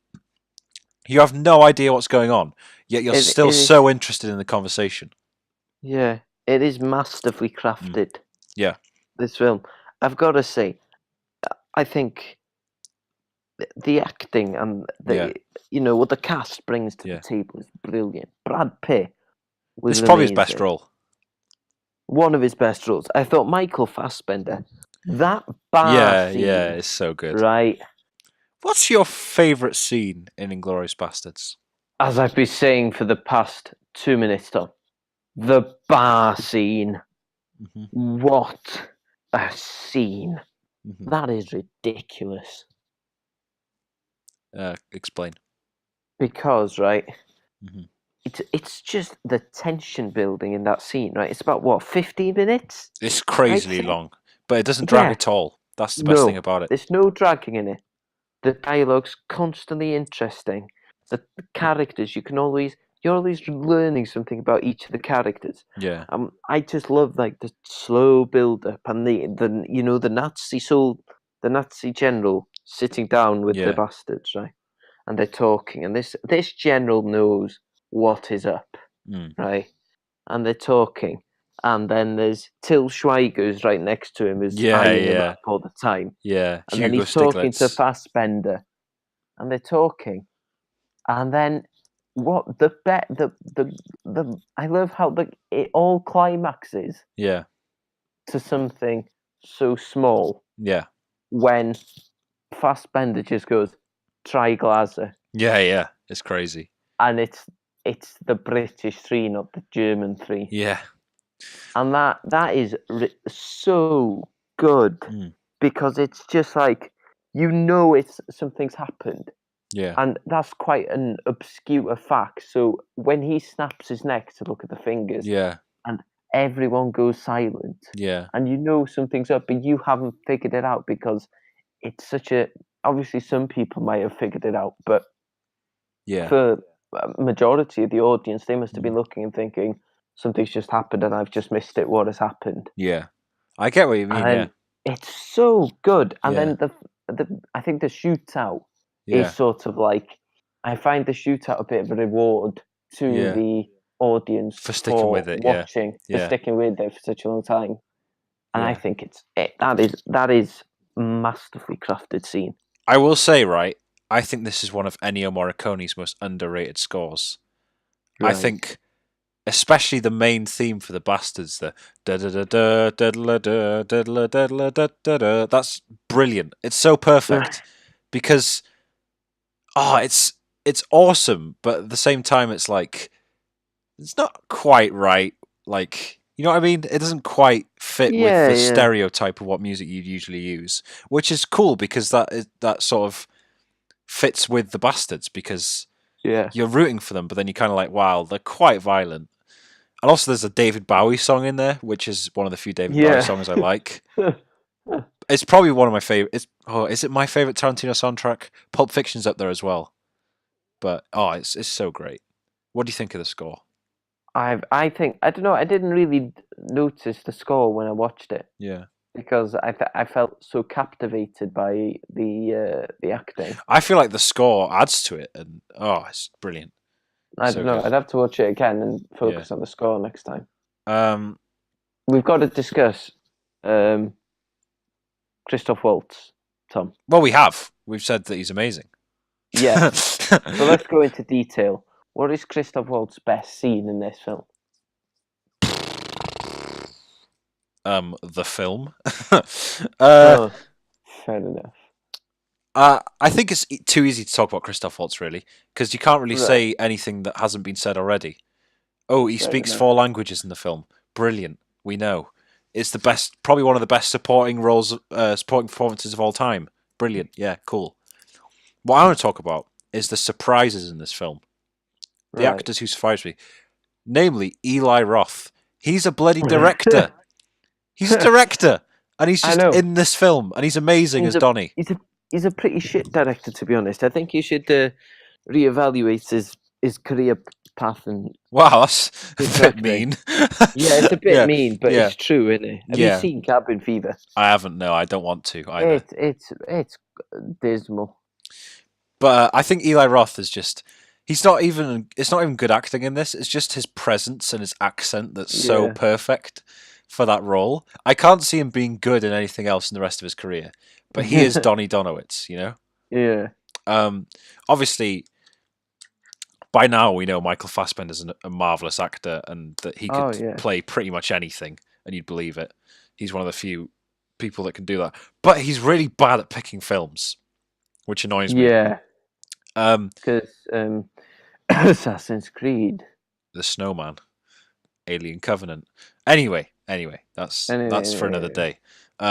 You have no idea what's going on, yet you're It still is. so interested in the conversation. Yeah, it is masterfully crafted. Yeah. This film, I've got to say, I think the acting and Yeah. what the cast brings to the table is brilliant. Brad Pitt was This is probably his best amazing. role. One of his best roles. I thought Michael Fassbender, that bar scene, Yeah, it's so good. right? What's your favourite scene in Inglourious Bastards? As I've been saying for the past 2 minutes, Tom, the bar scene. Mm-hmm. What a scene! Mm-hmm. That is ridiculous. Explain. Because, right, Mm-hmm. it's just the tension building in that scene, right? It's about what, 15 minutes? It's crazily long, but it doesn't drag Yeah. at all. That's the best thing No, about it. there's no dragging in it. The dialogue's constantly interesting. The characters, you're always learning something about each of the characters. Yeah. I just love like the slow build up and the Nazi general sitting down with the bastards, right? And they're talking, and this general knows what is up, right? And they're talking, and then there's Till Schweiger's right next to him, who's eyeing him up all the time. Yeah, And then Hugo he's talking to Stiglitz. Fassbender, and they're talking, and then what the I love how it all climaxes to something so small Yeah. when Fassbender just goes, "Try Glaser." Yeah, it's crazy. And it's the British 3, not the German 3. Yeah. And that is so good because it's just like it's something's happened. Yeah. And that's quite an obscure fact. So when he snaps his neck to look at the fingers, and everyone goes silent, and something's up, but you haven't figured it out because it's such a. Obviously, some people might have figured it out, but for a majority of the audience, they must have been looking and thinking something's just happened, and I've just missed it. What has happened? Yeah, I get what you mean. And it's so good. And then I think the shootout is sort of like, I find the shootout a bit of a reward to the audience for sticking with it, watching, for sticking with it for such a long time. And I think that is masterfully crafted scene. I will say, right, I think this is one of Ennio Morricone's most underrated scores. Right. I think, especially the main theme for the Bastards, the da da da da da da da da da da da da. That's brilliant. It's so perfect because, it's awesome, but at the same time, it's like it's not quite right. Like, you know what I mean? It doesn't quite fit with the stereotype of what music you'd usually use, which is cool because that sort of fits with the Bastards because you're rooting for them, but then you're kind of like, wow, they're quite violent. And also, there's a David Bowie song in there, which is one of the few David Bowie songs I like. It's probably one of my favorite. Is it my favorite Tarantino soundtrack? Pulp Fiction's up there as well. But it's so great. What do you think of the score? I think, I don't know. I didn't really notice the score when I watched it. Yeah. Because I felt so captivated by the acting. I feel like the score adds to it, and it's brilliant. I don't know. I'd have to watch it again and focus on the score next time. We've got to discuss Christoph Waltz, Tom. Well, we've said that he's amazing. Yeah. So let's go into detail. What is Christoph Waltz's best scene in this film? The film. Fair enough. I think it's too easy to talk about Christoph Waltz, really, because you can't really say anything that hasn't been said already. He speaks 4 languages in the film. Brilliant. We know. It's the best, probably one of the best supporting performances of all time. Brilliant. Yeah, cool. What I want to talk about is the surprises in this film. The actors who surprised me. Namely, Eli Roth. He's a bloody director. He's a director. And he's just in this film. And he's amazing as Donnie. He's a pretty shit director, to be honest. I think he should reevaluate his career path and Wow, that's a bit exactly. mean. Yeah, it's a bit mean, but yeah. it's true, isn't it? Have you seen Cabin Fever? I haven't. No, I don't want to either. It's dismal. But I think Eli Roth is just. He's not even. It's not even good acting in this. It's just his presence and his accent that's so perfect for that role. I can't see him being good in anything else in the rest of his career. But he is Donnie Donowitz, you know. Yeah. Obviously, by now we know Michael Fassbender's a marvelous actor and that he could play pretty much anything, and you'd believe it. He's one of the few people that can do that. But he's really bad at picking films, which annoys me. Yeah. Because Assassin's Creed, The Snowman, Alien Covenant. Anyway, that's for another day. We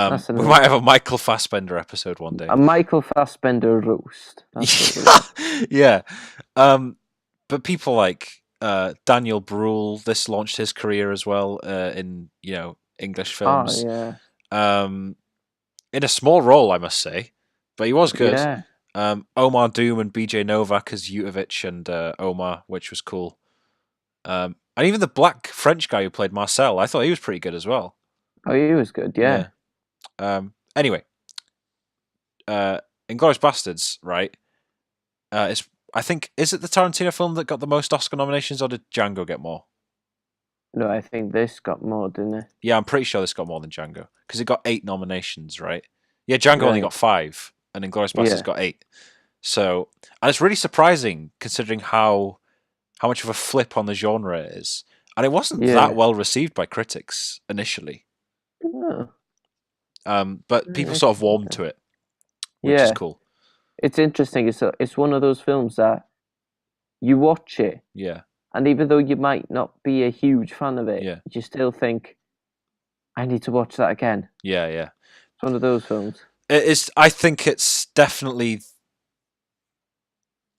might have a Michael Fassbender episode one day. A Michael Fassbender roast. Yeah. But people like Daniel Bruhl, this launched his career as well in English films. Oh yeah. In a small role, I must say, but he was good. Yeah. Omar Doom and BJ Novak as Utovich and Omar, which was cool. And even the black French guy who played Marcel, I thought he was pretty good as well. Oh, he was good, yeah. Anyway, Inglourious Basterds, right? I think, is it the Tarantino film that got the most Oscar nominations, or did Django get more? No, I think this got more, didn't it? Yeah, I'm pretty sure this got more than Django, because it got 8 nominations, right? Yeah, Django only got 5, and Inglourious Basterds got 8. So, and it's really surprising considering how much of a flip on the genre it is. And it wasn't that well received by critics initially. Oh. But people sort of warmed to it, which is cool. It's interesting. It's one of those films that you watch it, and even though you might not be a huge fan of it, you still think, I need to watch that again. Yeah. It's one of those films. It is. I think it's definitely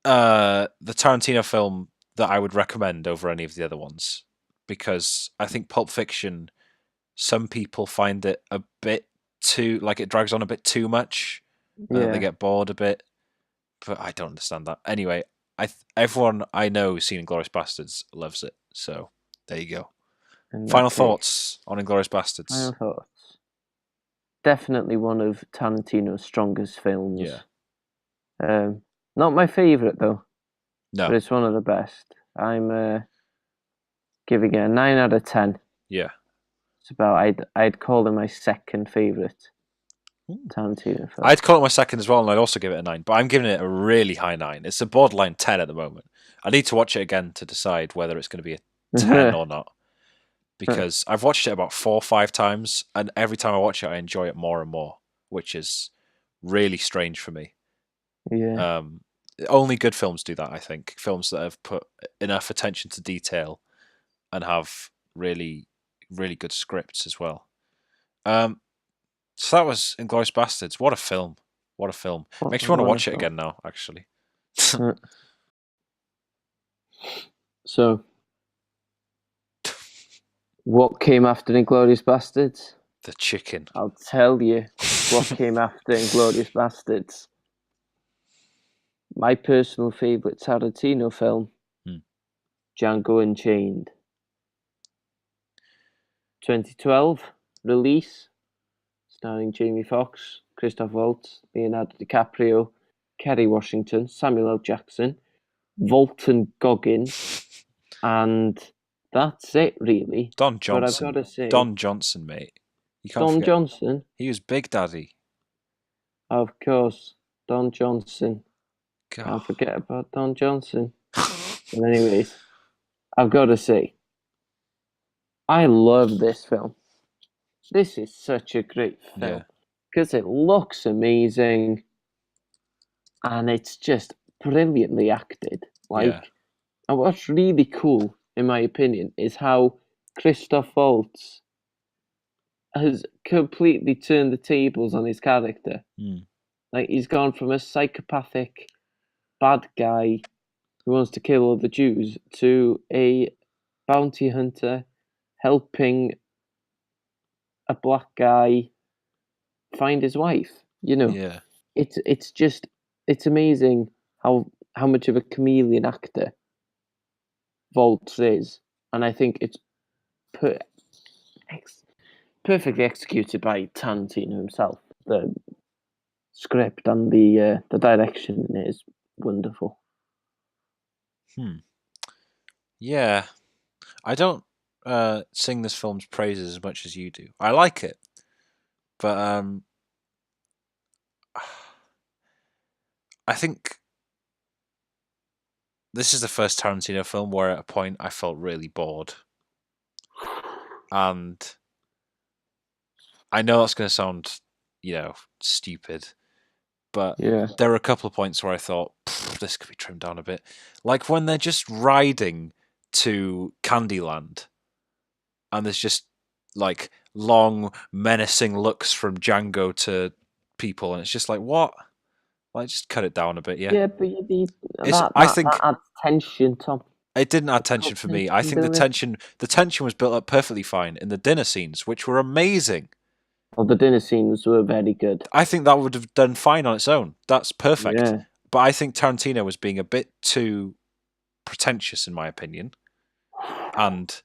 the Tarantino film that I would recommend over any of the other ones, because I think Pulp Fiction, some people find it a bit too, like, it drags on a bit too much. They get bored a bit, but I don't understand that. Anyway, everyone I know who's seen Inglourious Basterds loves it, so there you go. Final thoughts on Inglourious Basterds? Final thoughts. Definitely one of Tarantino's strongest films. Yeah. Not my favourite though. No. But it's one of the best. I'm giving it a 9 out of 10. Yeah. It's about, I'd call it my second favourite Tarantino film. I'd call it my second as well, and I'd also give it a 9, but I'm giving it a really high 9. It's a borderline 10 at the moment. I need to watch it again to decide whether it's going to be a 10 or not. Because I've watched it about 4 or 5 times, and every time I watch it, I enjoy it more and more, which is really strange for me. Yeah. Only good films do that, I think. Films that have put enough attention to detail and have really, really good scripts as well. So that was Inglourious Basterds. What a film. What a film. Makes me want to watch it again now, actually. So, what came after Inglourious Basterds? The chicken. I'll tell you what came after Inglourious Basterds. My personal favourite Tarantino film, Django Unchained. 2012 release, starring Jamie Foxx, Christoph Waltz, Leonardo DiCaprio, Kerry Washington, Samuel L. Jackson, Walton Goggins, and that's it, really. Don Johnson. But I've got to say, Don Johnson, mate. You can't Don forget. Johnson? He was Big Daddy. Of course, Don Johnson. God. Can't forget about Don Johnson. But anyways, I've got to say, I love this film. This is such a great film because it looks amazing and it's just brilliantly acted. And what's really cool, in my opinion, is how Christoph Waltz has completely turned the tables on his character. Like, he's gone from a psychopathic bad guy who wants to kill all the Jews to a bounty hunter helping a black guy find his wife. It's amazing how much of a chameleon actor Volts is, and I think it's per- perfectly executed by Tarantino himself. The script and the direction in it is wonderful. Yeah, I don't sing this film's praises as much as you do. I like it, but I think this is the first Tarantino film where at a point I felt really bored. And I know that's going to sound, stupid, but Yeah. there were a couple of points where I thought, this could be trimmed down a bit. Like when they're just riding to Candyland and there's just like long, menacing looks from Django to people, and it's just like, what? Like, just cut it down a bit, yeah. Yeah, but you need It's. that I that that think adds tension, Tom. it didn't add It's tension got for me. I tension, think doesn't it? the tension was built up perfectly fine in the dinner scenes, which were amazing. Well, the dinner scenes were very good. I think that would have done fine on its own. That's perfect. Yeah. But I think Tarantino was being a bit too pretentious, in my opinion, and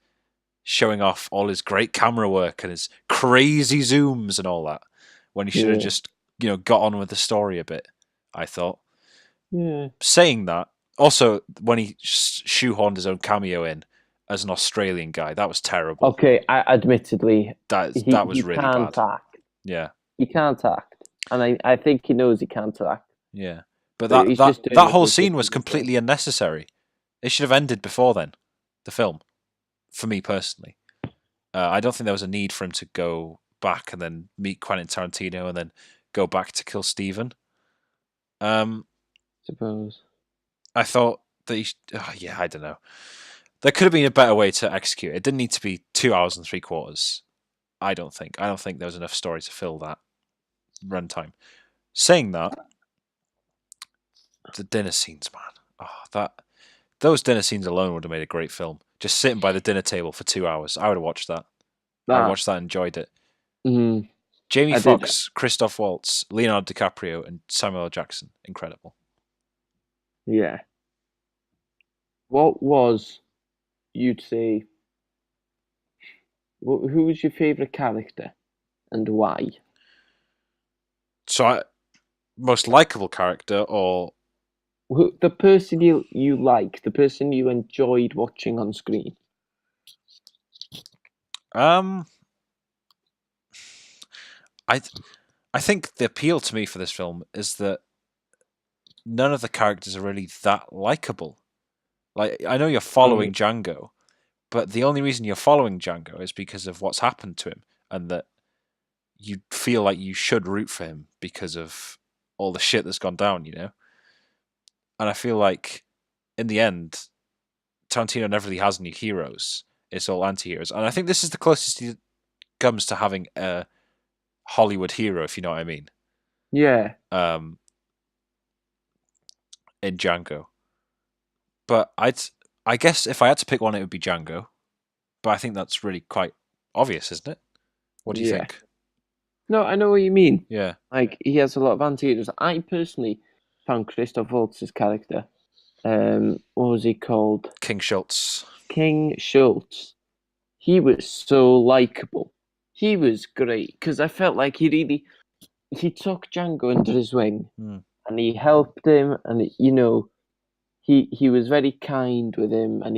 showing off all his great camera work and his crazy zooms and all that, when he should have Yeah. just, got on with the story a bit, I thought. Yeah. Saying that, also, when he shoehorned his own cameo in as an Australian guy, that was terrible. Okay, admittedly, That was he really can't bad. act. Yeah. He can't act, and I think he knows he can't act. Yeah. But But that he's that just doing that it for whole the sake scene of was the job. completely unnecessary. It should have ended before then, the film, for me personally. I don't think there was a need for him to go back and then meet Quentin Tarantino and then go back to kill Steven. Suppose. I thought that I don't know. There could have been a better way to execute it. It didn't need to be 2 hours and 3/4. I don't think. I don't think there was enough story to fill that runtime. Saying that, the dinner scenes, man. Those dinner scenes alone would have made a great film. Just sitting by the dinner table for 2 hours. I would have watched that. I That watched that and enjoyed it. mm, Jamie I did. Foxx, Christoph Waltz, Leonardo DiCaprio, and Samuel L. Jackson. Incredible. Yeah. What was you'd say? Who was your favorite character, and why? So, most likable character, or The person you like, the person you enjoyed watching on screen. um, I I think the appeal to me for this film is that none of the characters are really that likable. Like, I know you're Mm, following Django, but the only reason you're following Django is because of what's happened to him, and that you feel like you should root for him because of all the shit that's gone down, And I feel like, in the end, Tarantino never really has any heroes. It's all anti-heroes. And I think this is the closest he comes to having a Hollywood hero, if you know what I mean, yeah. in Django. But I guess if I had to pick one, it would be Django. But I think that's really quite obvious, isn't it? What do you Yeah. think? No, I know what you mean. Yeah. Like he has a lot of anti-heroes. I personally found Christoph Waltz's character. What was he called? King Schultz. King Schultz. He was so likable. He was great because I felt like he took Django under his wing Mm. and he helped him, and he was very kind with him, and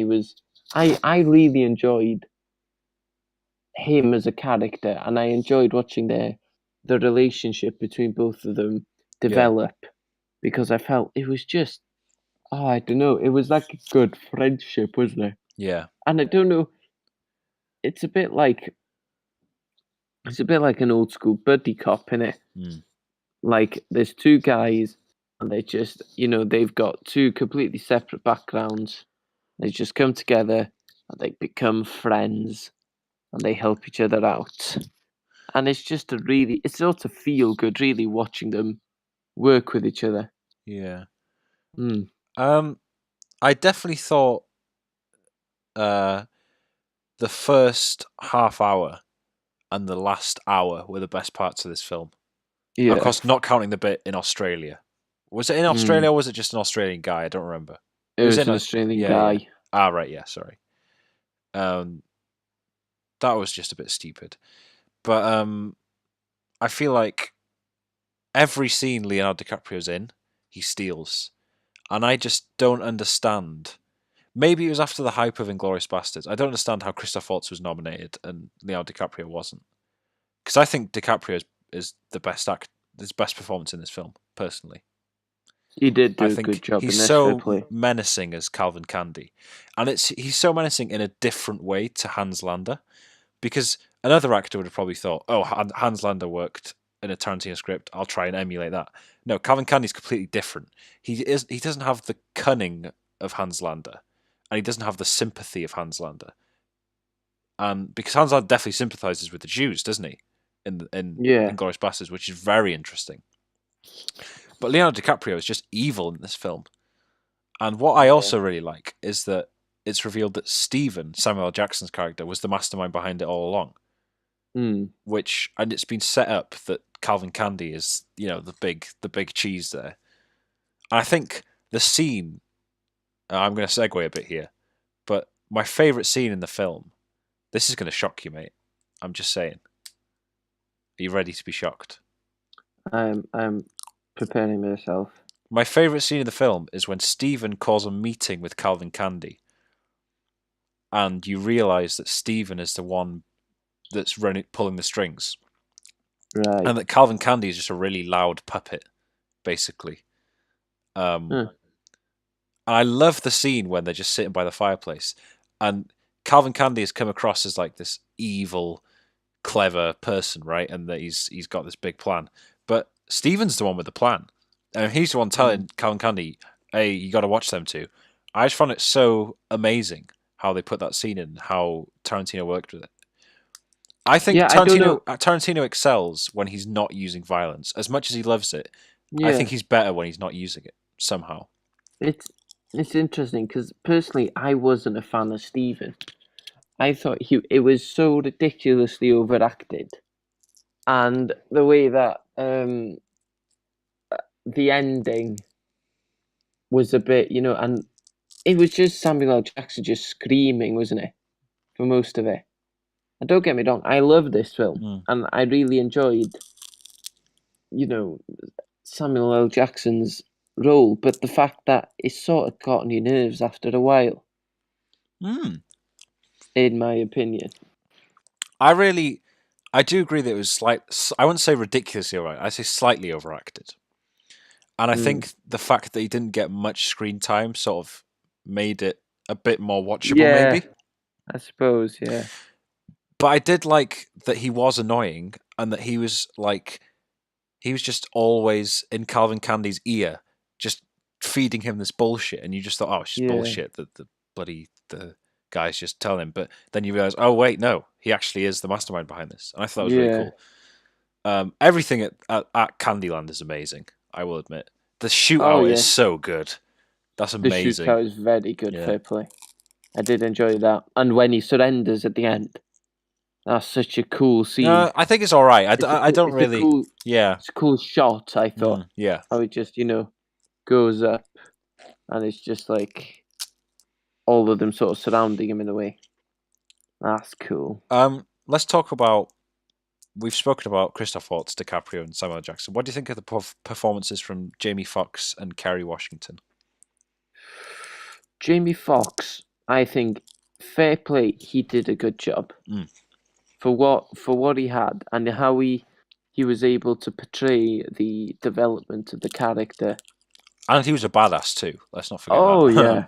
I really enjoyed him as a character, and I enjoyed watching the relationship between both of them Yeah. develop because I felt it was just I don't know, it was like a good friendship, wasn't it? Yeah. And I don't know, it's a bit like an old school buddy cop, innit? Mm. Like there's two guys and they just they've got two completely separate backgrounds. They just come together and they become friends and they help each other out. And it's just it's sort of feel good really watching them work with each other. Yeah. Mm. I definitely thought uh, the first half hour and the last hour were the best parts of this film. Of Yeah. course, not counting the bit in Australia. Was it in Australia or was it just an Australian guy? I don't remember. It was in an Australian yeah, yeah. guy. Ah, right, yeah, sorry. Um, that was just a bit stupid. But I feel like every scene Leonardo DiCaprio's in, he steals. And I just don't understand. Maybe it was after the hype of Inglourious Bastards. I don't understand how Christoph Waltz was nominated and Leonardo DiCaprio wasn't. Because I think DiCaprio is the best his best performance in this film, personally. He did I do a good think job he's in this fair so play. menacing as Calvin Candy, and he's so menacing in a different way to Hans Lander. Because another actor would have probably thought, "Oh, Hans Lander worked in a Tarantino script. I'll try and emulate that." No, Calvin Candy's completely different. He doesn't have the cunning of Hans Lander, and he doesn't have the sympathy of Hans Lander. Because Hans Lander definitely sympathizes with the Jews, doesn't he? In Yeah, Inglourious Basterds, which is very interesting. But Leonardo DiCaprio is just evil in this film. And what I yeah, also really like is that it's revealed that Stephen, Samuel L. Jackson's character, was the mastermind behind it all along. mm. And it's been set up that Calvin Candy is, the big cheese there. And I think the scene, I'm going to segue a bit here, but my favourite scene in the film, this is going to shock you, mate. I'm just saying. Are you ready to be shocked? I'm preparing myself. My favourite scene in the film is when Stephen calls a meeting with Calvin Candy, and you realise that Stephen is the one that's pulling the strings, Right. and that Calvin Candy is just a really loud puppet, basically. Um, Huh. and I love the scene when they're just sitting by the fireplace, and Calvin Candy has come across as like this evil, clever person, right? And that he's got this big plan, but Stephen's the one with the plan, and he's the one telling Calvin Candy, "Hey, you got to watch them too." I just found it so amazing how they put that scene in, how Tarantino worked with it. I think Yeah, I don't know. Tarantino excels when he's not using violence. As much as he loves it, I think Yeah, he's better when he's not using it somehow. it's it's interesting because personally, I wasn't a fan of Stephen. I thought it was so ridiculously overacted, and the way that the ending was a bit, and it was just Samuel L. Jackson just screaming, wasn't it, for most of it? And don't get me wrong, I love this film, Mm. and I really enjoyed, you know, Samuel L. Jackson's role, but the fact that it sort of got on your nerves after a while, Mm. in my opinion. I do agree that it was I wouldn't say ridiculously overacted. I say slightly overacted. And I Mm. think the fact that he didn't get much screen time sort of made it a bit more watchable, Yeah, maybe. I suppose, yeah. But I did like that he was annoying and that he was just always in Calvin Candy's ear, just feeding him this bullshit, and you just thought, oh, it's just Yeah, bullshit that the guy's just telling him. But then you realize, oh wait, no, he actually is the mastermind behind this, and I thought that was really yeah. cool. Everything at Candyland is amazing. I will admit, the Oh, shootout is yeah. so good. That's The amazing. shootout is very good, Yeah. fair play. I did enjoy that. And when he surrenders at the end, that's such a cool scene. I think it's all right. I don't It's a really. cool, Yeah. it's a cool shot, I thought. Yeah. How it just, goes up and it's just like all of them sort of surrounding him in a way. That's cool. Let's talk about. We've spoken about Christoph Waltz, DiCaprio, and Samuel L. Jackson. What do you think of the performances from Jamie Foxx and Kerry Washington? Jamie Foxx, I think, fair play, he did a good job Mm. for what he had and how he was able to portray the development of the character. And he was a badass too. Let's not forget Oh that. yeah,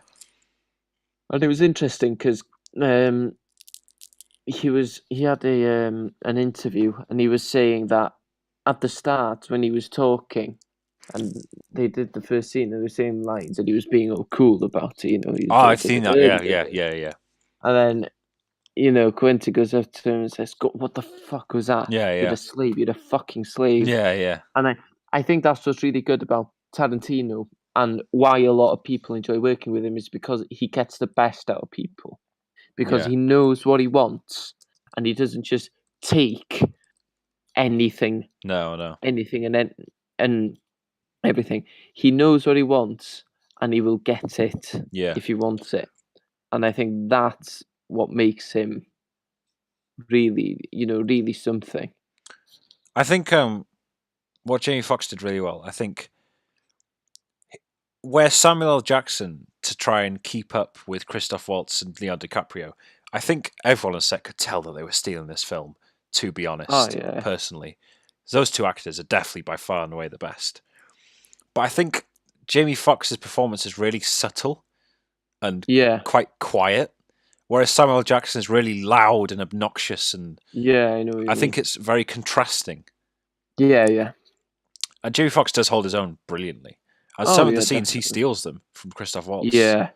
and it was interesting because um, he had an interview and he was saying that at the start when he was talking and they did the first scene and they were saying lines and he was being all cool about it, he Oh, was I've talking seen like, that. Yeah, yeah, yeah, yeah, and then Quentin goes up to him and says, "What the fuck was that? yeah, You're yeah, a slave. You're a fucking slave." yeah, yeah, And I think that's what's really good about Tarantino and why a lot of people enjoy working with him is because he gets the best out of people because yeah. he knows what he wants and he doesn't just take anything, No, no. and everything. He knows what he wants and he will get it Yeah, if he wants it. and I think that's what makes him really, really something. I think what Jamie Foxx did really well. I think where Samuel L. Jackson to try and keep up with Christoph Waltz and Leonardo DiCaprio, I think everyone on set could tell that they were stealing this film. To be Oh honest, yeah, personally, those two actors are definitely by far and away the best. But I think Jamie Foxx's performance is really subtle and yeah, quite quiet, whereas Samuel L. Jackson is really loud and obnoxious, and yeah. I know what you I mean. think it's very contrasting. Yeah, yeah. And Jamie Foxx does hold his own brilliantly. And Oh some of the yeah, scenes he definitely. steals them from Christoph Waltz. Yeah.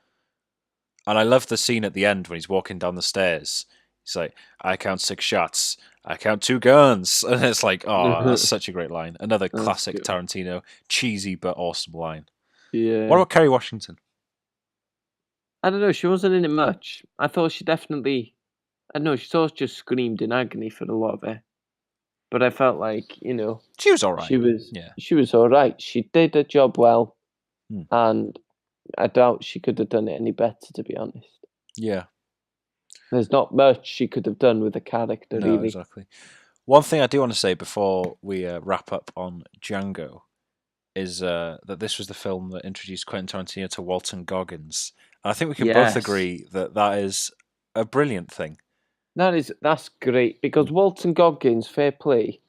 And I love the scene at the end when he's walking down the stairs. He's like, I count 6 shots. I count 2 guns. And it's like, oh, that's such a great line. Another That's classic good. Tarantino, cheesy but awesome line. What Yeah. about Kerry Washington? I don't know. She wasn't in it much. I thought she definitely. I don't know. She sort of just screamed in agony for a lot of it. But I felt like She was all she right. was Yeah. she was all right. She did her job well, Hmm. and I doubt she could have done it any better. To be honest, Yeah. there's not much she could have done with the character, No, really. exactly. One thing I do want to say before we wrap up on Django is that this was the film that introduced Quentin Tarantino to Walton Goggins. And I think we can both Yes, agree that that is a brilliant thing. that's great because Mm. Walton Goggins, fair play.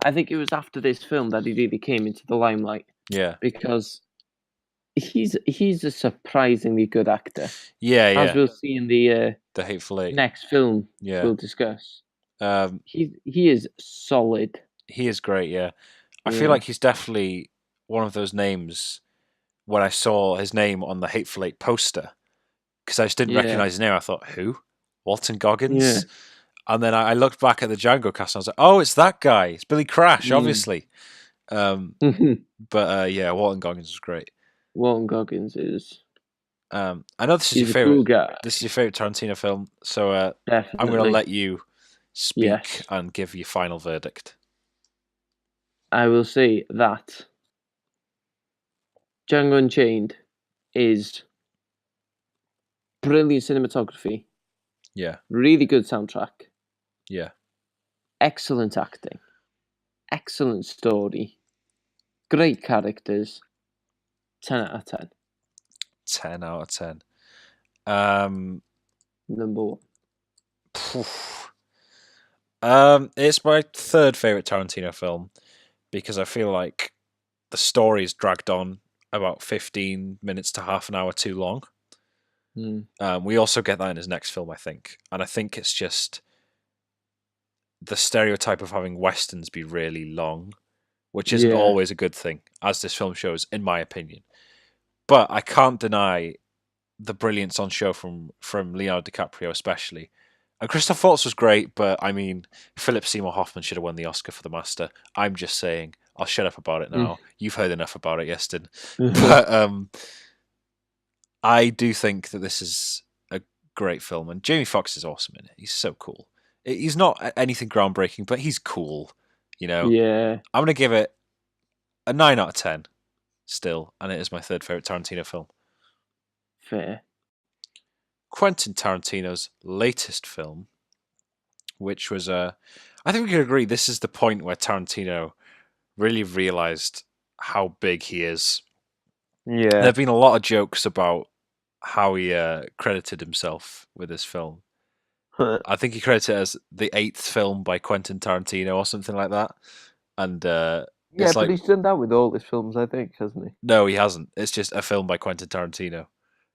I think it was after this film that he really came into the limelight Yeah. because he's a surprisingly good actor, Yeah, as yeah. we'll see in the The Hateful Eight. next film Yeah. we'll discuss. Um, He is solid. he is great, yeah. I feel Yeah, like he's definitely one of those names when I saw his name on the Hateful Eight poster, because I just didn't yeah, recognize his name. I thought, who? Walton yeah. Goggins? And then I looked back at the Django cast and I was like, oh, it's that guy. It's Billy Crash, Mm. obviously. Um, but yeah, Walton Goggins was great. Walton Goggins is I know this is your he's a cool favorite. guy. This is your favorite Tarantino film, so I'm going to Definitely. let you speak Yes. and give your final verdict. I will say that Django Unchained is brilliant cinematography, Yeah, really good soundtrack, yeah, excellent acting, excellent story, great characters. 10 out of 10. 10 out of 10. Um, Number one. it's my third favorite Tarantino film because I feel like the story is dragged on about 15 minutes to half an hour too long. Mm. We also get that in his next film, I think, and I think it's just the stereotype of having westerns be really long, which isn't Yeah. always a good thing, as this film shows, in my opinion. But I can't deny the brilliance on show from Leonardo DiCaprio, especially. And Christoph Waltz was great, but I mean, Philip Seymour Hoffman should have won the Oscar for The Master. I'm just saying. I'll shut up about it now. You've heard enough about it, Iestyn. But I do think that this is a great film, and Jamie Foxx is awesome in it. He's so cool. He's not anything groundbreaking, but he's cool. You know, Yeah. I'm gonna give it a 9 out of 10 still, and it is my third favorite Tarantino film. Fair. Quentin Tarantino's latest film, which was I think we could agree this is the point where Tarantino really realized how big he is. There Yeah. have been a lot of jokes about how he credited himself with this film. I think he credited it as the 8th film by Quentin Tarantino or something like that. And Yeah, it's but like, he's done that with all his films, I think, hasn't he? no, he hasn't. It's just a film by Quentin Tarantino.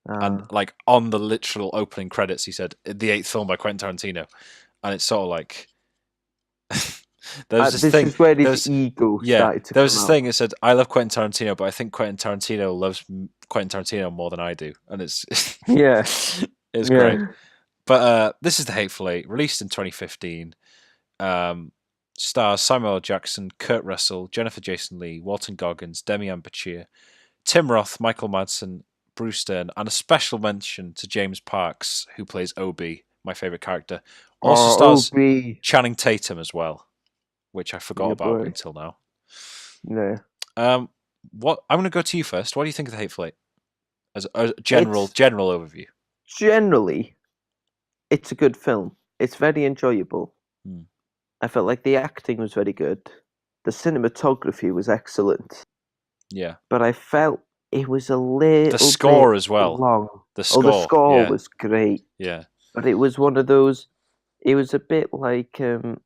And Ah. like on the literal opening credits, he said the 8th film by Quentin Tarantino, and it's sort of like there was this This thing. is where There his was ego yeah, started to there was come this out. thing. It said, "I love Quentin Tarantino, but I think Quentin Tarantino loves Quentin Tarantino more than I do," and it's Yeah. it's great. Yeah. But this is the Hateful Eight, released in 2015. Um, stars Samuel L. Jackson, Kurt Russell, Jennifer Jason Leigh, Walton Goggins, Demi-Anne Bachir, Tim Roth, Michael Madsen, Bruce Stern, and a special mention to James Parks, who plays Obi, my favorite character. Also Or stars OB. Channing Tatum as well, which I forgot Yeah, about boy. until now. Yeah. What I'm going to go to you first. What do you think of the Hateful Eight as a general It's overview? generally, it's a good film. It's very enjoyable. Hmm. I felt like the acting was very good. The cinematography was excellent. Yeah. But I felt it was a little The score bit as well. long. The The score. score Yeah. was great. Yeah. But it was one of those. It was a bit like it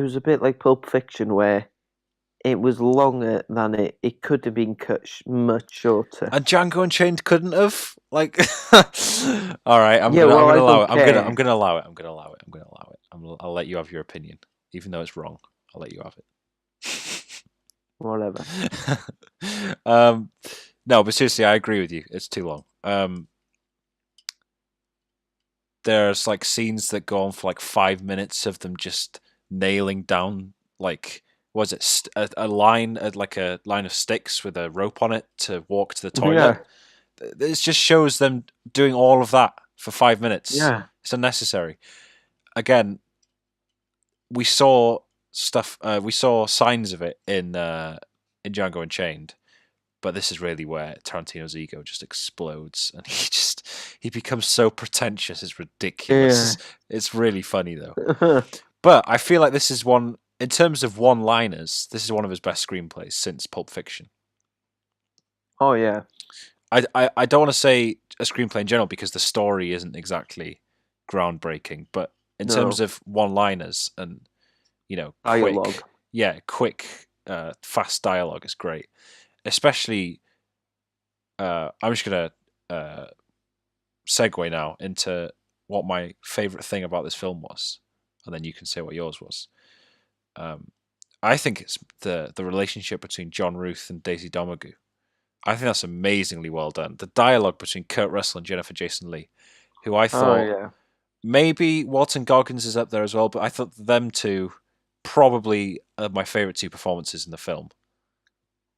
was a bit like Pulp Fiction, where it was longer than it could have been cut much shorter. And Django Unchained couldn't have like. All right, I'm Yeah, gonna well, I allow it. don't care. I'm gonna allow it. I'm gonna allow it. I'm gonna allow it. I'll let you have your opinion, even though it's wrong. I'll let you have it. Whatever. No, but seriously, I agree with you. It's too long. There's like scenes that go on for like 5 minutes of them just nailing down like was it a line like a line of sticks with a rope on it to walk to the toilet. Yeah, It just shows them doing all of that for 5 minutes. yeah. It's unnecessary. Again, we saw stuff. We saw signs of it in Django Unchained, but this is really where Tarantino's ego just explodes, and he becomes so pretentious. It's ridiculous. It's really funny though. Yeah. But I feel like this is one in terms of one-liners. This is one of his best screenplays since Pulp Fiction. Oh yeah. I don't want to say a screenplay in general because the story isn't exactly groundbreaking, but in terms No. of one-liners and quick, Dialogue. fast dialogue is great. Especially, I'm just gonna segue now into what my favorite thing about this film was, and then you can say what yours was. I think it's the relationship between John Ruth and Daisy Domergue. I think that's amazingly well done. The dialogue between Kurt Russell and Jennifer Jason Leigh, who I Oh thought yeah. maybe Walton Goggins is up there as well, but I thought them two probably are my favorite two performances in the film.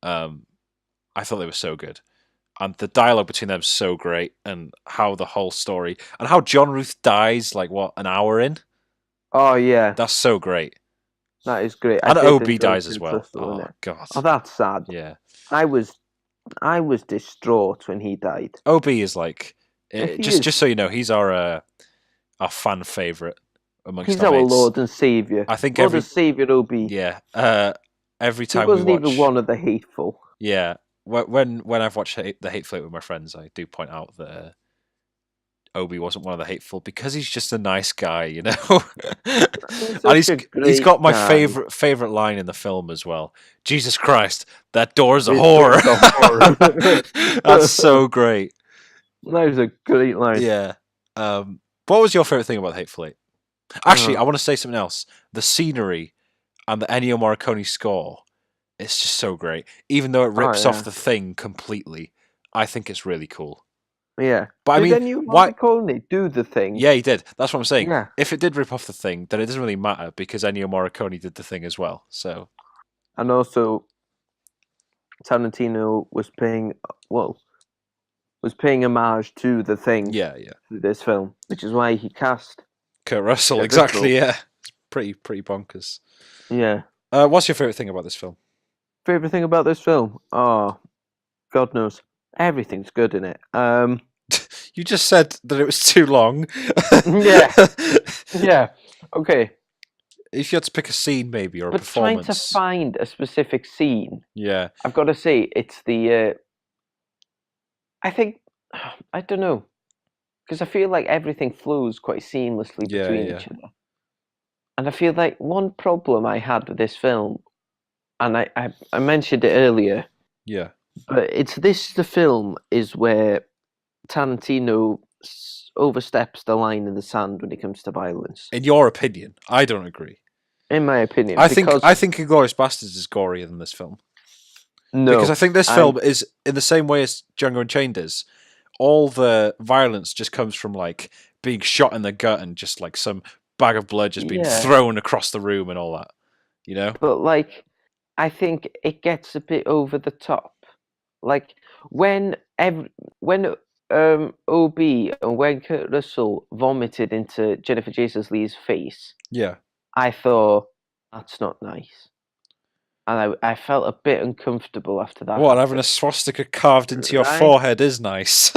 I thought they were so good. And the dialogue between them is so great, and how the whole story, and how John Ruth dies, like, what, an hour in? Oh yeah. That's so great. That is great. I And did OB enjoy dies as Kurt well. Russell in Oh, it. God. Oh, that's sad. Yeah. I was distraught when he died. OB is like, He just is. so you know, he's our fan favourite amongst He's our our mates. Lord and Savior. I think Lord and Savior OB. yeah, every He time we wasn't watch, even one of the hateful. yeah, when I've watched the Hateful Eight with my friends, I do point out that Obi wasn't one of the hateful because he's just a nice guy, you know. He's And such a he's great got my guy. favorite line in the film as well. Jesus Christ, that door's a His whore. door's a whore. That's so great. That was a great line. Yeah. What was your favorite thing about the Hateful Eight? Actually, I Oh, want to say something else. The scenery and the Ennio Morricone score, it's just so great. Even though it oh rips off yeah. the Thing completely, I think it's really cool. Yeah. But I Did mean, any why? Morricone do the thing? Yeah, he did. That's what I'm saying. Yeah. If it did rip off the Thing, then it doesn't really matter because Ennio Morricone did the Thing as well. So And also, Tarantino was paying homage to the thing yeah, through this film, which is why he cast Kurt Russell, Kurt exactly. Russell. Yeah, it's pretty bonkers. Yeah. What's your favorite thing about this film? Favorite thing about this film? Oh, God knows. Everything's good in it. You just said that it was too long. Yeah. Yeah. Okay. If you had to pick a scene, maybe, or a But trying to performance, find a specific scene, yeah, I've got to say it's the. I think I don't know, because I feel like everything flows quite seamlessly between yeah, each other, and I feel like one problem I had with this film, and I mentioned it earlier, yeah. but it's this the film is where Tarantino oversteps the line in the sand when it comes to violence, In your opinion, I don't agree. in my opinion, I because think Inglourious Basterds is gorier than this film because I no, think this I film is in the same way as Django Unchained is. All the violence just comes from like being shot in the gut and just like some bag of blood just being yeah, thrown across the room and all that. You know? but like I think it gets a bit over the top. Like when when OB and when Kurt Russell vomited into Jennifer Jason Leigh's face, Yeah. I thought that's not nice. and I felt a bit uncomfortable after that What, having a happened. swastika carved into your Right? forehead is nice.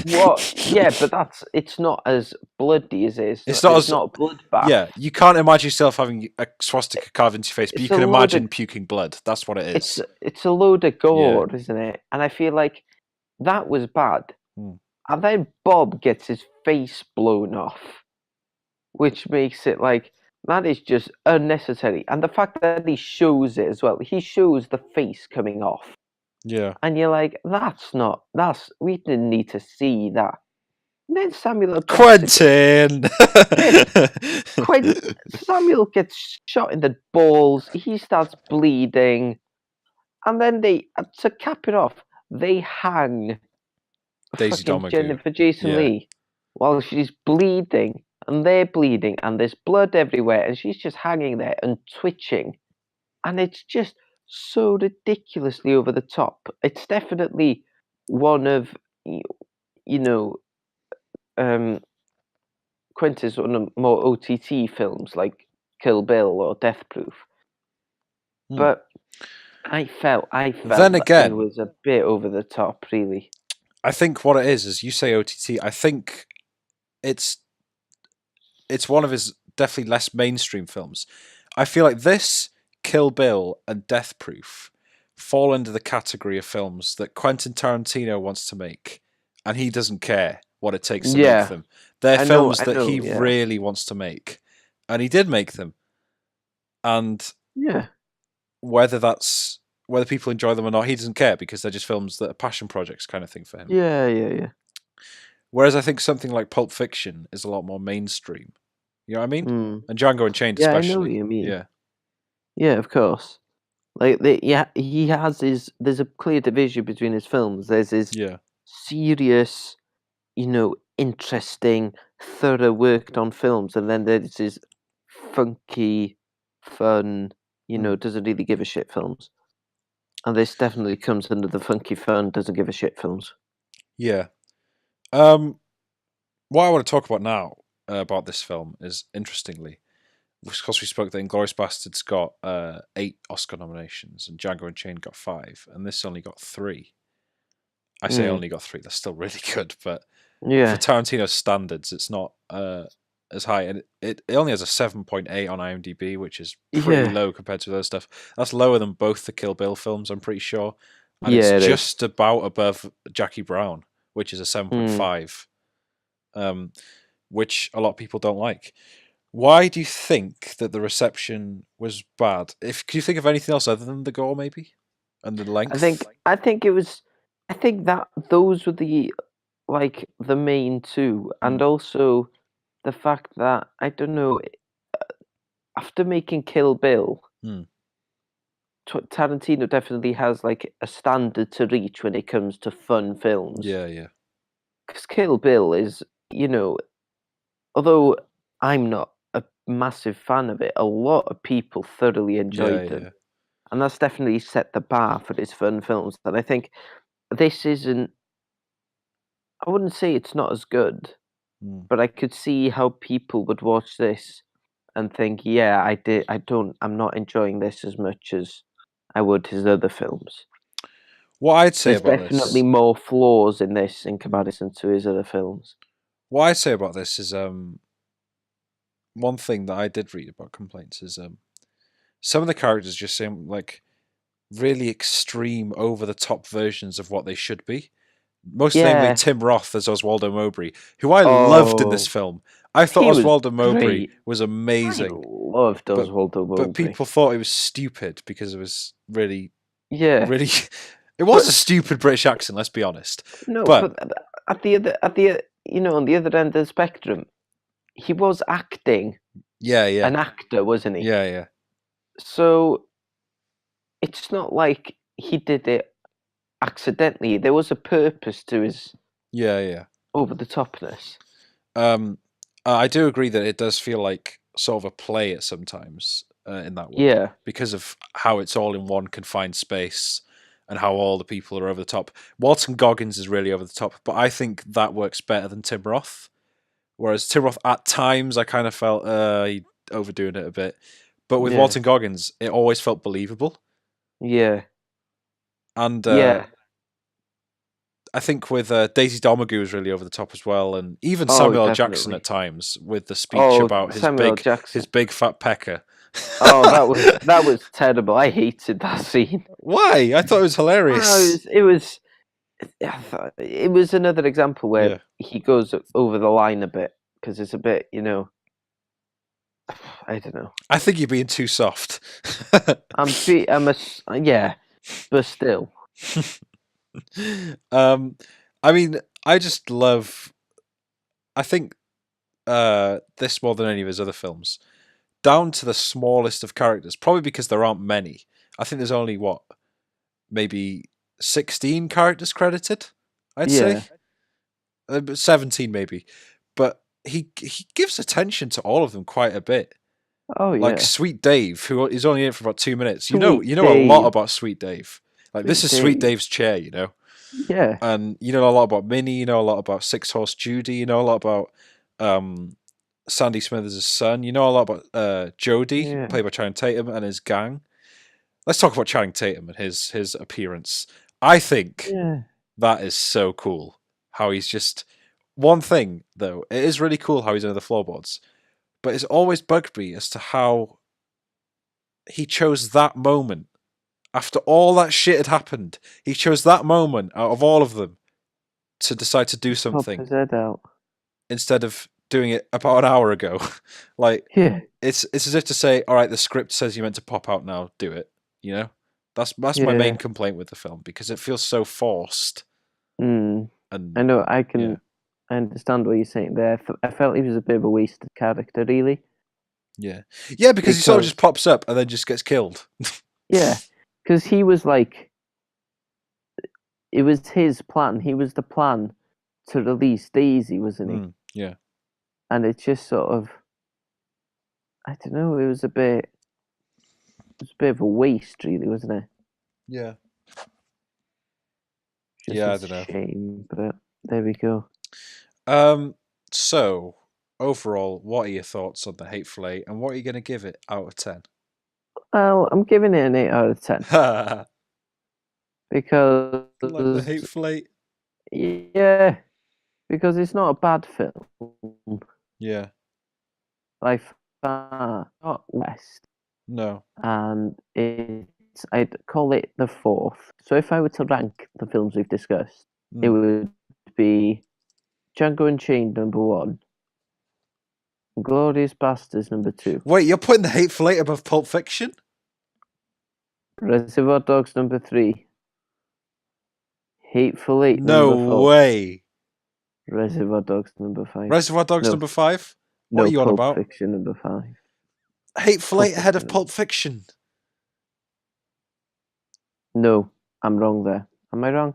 What? Yeah, but it's not as bloody as it is. It's not It's as not a bloodbath. Yeah, you can't imagine yourself having a swastika carved into your face, but you It's a can load of imagine puking blood. That's what it is. it's a load of Yeah. gore, isn't it? And I feel like that was bad. Hmm. And then Bob gets his face blown off, which makes it like that is just unnecessary. And the fact that he shows it as well, he shows the face coming off, Yeah. and you're like, that's we didn't need to see that. And then Samuel L. Jackson, Quentin! then Quint, Samuel gets shot in the balls. He starts bleeding, and then they to cap it off, they hang Daisy fucking Domergue. Jennifer Jason Yeah. Lee while she's bleeding and they're bleeding and there's blood everywhere and she's just hanging there and twitching, and it's just so ridiculously over the top. It's definitely one of you know um Quentin's one of more OTT films like Kill Bill or Death Proof, Hmm. but I Then felt that it again, was a bit over the top, really. I think what it is you say OTT. I think it's one of his definitely less mainstream films. I feel like this, Kill Bill, and Death Proof fall into the category of films that Quentin Tarantino wants to make, and he doesn't care what it takes to make Yeah, them. They're films I that know, he yeah, really wants to make, and he did make them. And yeah, whether people enjoy them or not, he doesn't care because they're just films that are passion projects kind of thing for him. yeah, yeah, yeah. Whereas I think something like Pulp Fiction is a lot more mainstream. You know what I mean? Mm. And Django Unchained Yeah, I know what especially. you mean. Yeah. Yeah, of course. Like yeah, he has his. There's a clear division between his films. There's his Yeah. serious, interesting, thorough worked on films, and then there's his funky, fun, Hmm. doesn't really give a shit films. And this definitely comes under the funky fun, doesn't give a shit films. Yeah. What I want to talk about now about this film is, interestingly, because we spoke that Inglourious Bastards got 8 Oscar nominations and Django Unchained got 5, and this only got 3. I say Mm. only got 3. That's still really good, but for Yeah, Tarantino's standards, it's not as high, and it only has a 7.8 on IMDb, which is pretty yeah, low compared to other stuff. That's lower than both the Kill Bill films, I'm pretty sure, and it's yeah. It is. just about above Jackie Brown, which is a Mm. 7.5, which a lot of people don't like. Why do you think that the reception was bad? Can you think of anything else other than the gore, maybe, and the length? I think it was. I think that those were the main two, Hmm. and also the fact that I don't know, after making Kill Bill, Hmm. Tarantino definitely has like a standard to reach when it comes to fun films. Yeah, yeah, Because Kill Bill is, although I'm not a massive fan of it, a lot of people thoroughly yeah, enjoyed them, yeah. and that's definitely set the bar for his fun films. And I think this isn't. I wouldn't say it's not as good, Hmm. but I could see how people would watch this and think, yeah, I'm not enjoying this as much as I would his other films. What I'd say There's about definitely this, more flaws in this in comparison to his other films. is one thing that I did read about complaints is some of the characters just seem like really extreme, over the top versions of what they should be. Most namely, Yeah. Tim Roth as Oswaldo Mowbray, who I loved in this Oh, film. I thought he was Oswaldo Mowbray great. was I amazing, loved but Oswaldo Mowbray. people thought it was stupid because it was really, Yeah, really. It was a but stupid British accent. Let's be honest. no, But but on the other end of the spectrum, he was acting yeah, yeah, an actor, wasn't he? yeah, yeah, So it's not like he did it accidentally. There was a purpose to his yeah, yeah. over the topness. Um, I do agree that it does feel like sort of a play at sometimes in that way Yeah, because of how it's all in one confined space and how all the people are over the top. Walton Goggins is really over the top, but I think that works better than Tim Roth. Whereas Tim Roth, at times, I kind of felt he overdoing it a bit, but with yeah, Walton Goggins, it always felt believable. Yeah. And Yeah. I think with Daisy Domergue was really over the top as well, and even Oh, Samuel L. Jackson definitely. at times with the speech Oh, about Samuel L. his Jackson. big fat pecker. Oh, that was terrible. I hated that scene. Why? I thought it was Oh, hilarious. it was another example where Yeah, he goes over the line a bit because it's a bit, I don't know. I think you're being too soft. Yeah, but still, um, I mean, I just love. I think this more than any of his other films, down to the smallest of characters. Probably because there aren't many. I think there's only what, maybe 16 characters credited. I'd say yeah. 17 maybe, but he gives attention to all of them quite a bit. Oh Like yeah, Sweet Dave, who is only in it for about 2 minutes. sweet You know a lot Dave, about Sweet Dave. Like this sweet is Sweet Dave. Dave's chair, Yeah, and you know a lot about Minnie. You know a lot about Six Horse Judy. You know a lot about um, Sandy Smithers' son. You know a lot about Jody, yeah, played by Channing Tatum, and his gang. Let's talk about Channing Tatum and his appearance. I think yeah. that is so cool. How he's just one thing though. It is really cool how he's under the floorboards, but it's always bugged me as to how he chose that moment after all that shit had happened. He chose that moment out of all of them to decide to do Pop something his head out. instead of doing it about an hour ago. Like Yeah, it's as if to say, all right, the script says you meant to pop out now, do it. You know, that's my main yeah. complaint with the film because it feels so forced. Mm. I And know. yeah, I understand what you're saying there. I felt he was a bit of a wasted character, really, yeah, yeah, because he sort of just because pops up and then just gets killed. yeah, because he was like, it was his plan. He was the plan to release Daisy, wasn't he? Yeah, And it just sort of, I don't know. It was a bit of a waste, really, wasn't it? yeah, Just yeah. a I don't know. shame, but there we go. Um, so overall, what are your thoughts on the Hateful Eight, and what are you going to give it out of 10? Well, I'm giving it an 8 out of 10 because, Like the Hateful Eight. yeah, because it's not a bad film Yeah. by far, not West, No. and I'd call it the fourth. So if I were to rank the films we've discussed, it Mm. would be Django Unchained #1, Glorious Bastards #2, Wait, you're putting the Hateful Eight above Pulp Fiction? Reservoir Dogs #3, Hateful Eight No #4, way. Reservoir Dogs #5. Reservoir Dogs No, #5? What are no, you on Pulp about? Fiction #5. Hateful Pulp Eight ahead of Fiction. Pulp Fiction. No, I'm wrong there. Am I wrong?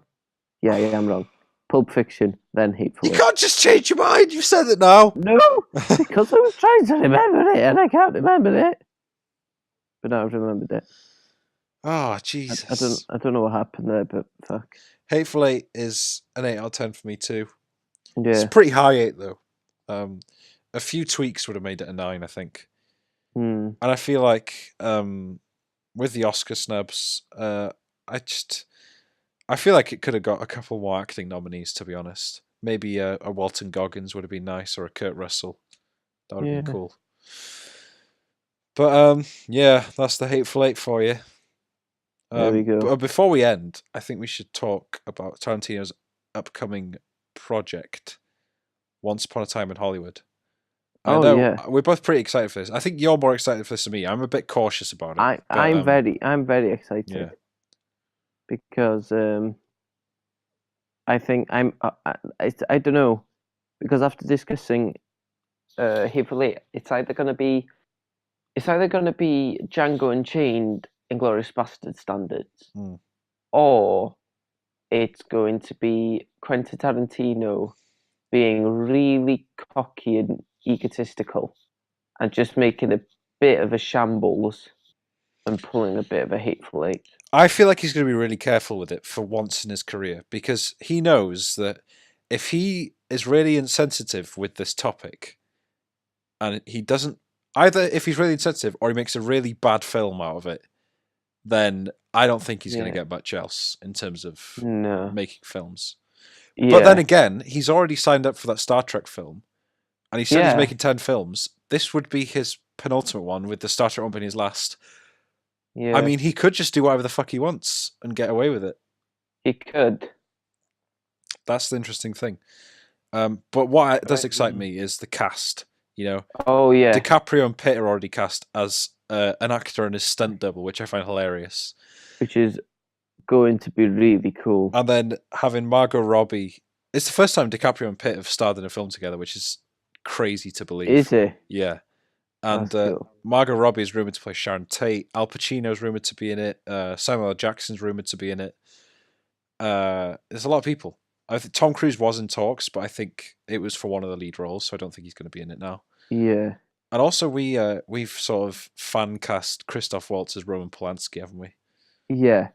Yeah, I'm wrong. Pulp Fiction, then You Hateful Eight. can't just change your mind. You've said it now. No, because I was trying to remember it and I can't remember it. But now I've remembered it. Oh, I Jesus. don't know what happened there, but fuck. Hateful Eight is an 8 out of 10 for me too. It's a Yeah. pretty high 8 though. A few tweaks would have made it a 9, I think. Hmm. And I feel like with the Oscar snubs, I feel like it could have got a couple more acting nominees. To be honest, maybe a Walton Goggins would have been nice, or a Kurt Russell. That would have been Yeah. cool. But yeah, that's the Hateful Eight for you. There we But go. before we end, I think we should talk about Tarantino's upcoming project, Once Upon a Time in Hollywood. I Oh know yeah. we're both pretty excited for this. I think you're more excited for this than me. I'm a bit cautious about it, but I'm very yeah, excited because I think I don't know, because after discussing Hateful Eight, it's either gonna be Django Unchained, Inglourious Bastard standards, mm. or it's going to be Quentin Tarantino being really cocky and egotistical and just making a bit of a shambles and pulling a bit of a Hateful Eight. I feel like he's going to be really careful with it for once in his career because he knows that if he is really insensitive with this topic and he doesn't, either if he's really insensitive or he makes a really bad film out of it, then I don't think he's going to Yeah. get much else in terms of No. making films. Yeah. But then again, he's already signed up for that Star Trek film, and he said he's Yeah. making 10 films. This would be his penultimate one, with the Star Trek one being his last. Yeah. I mean, he could just do whatever the fuck he wants and get away with it. He could. That's the interesting thing. But what does excite me is the cast. You know, Oh yeah. DiCaprio and Pitt are already cast as an actor and his stunt double, which I find hilarious. Which is going to be really cool. And then having Margot Robbie. It's the first time DiCaprio and Pitt have starred in a film together, which is crazy to believe. Is it? Yeah. And Cool. Margot Robbie is rumoured to play Sharon Tate. Al Pacino's rumoured to be in it. Samuel L. Jackson's rumoured to be in it. There's a lot of people. I think Tom Cruise was in talks, but I think it was for one of the lead roles, so I don't think he's going to be in it now. Yeah. And also, we've sort of fan cast Christoph Waltz as Roman Polanski, haven't we? Yeah.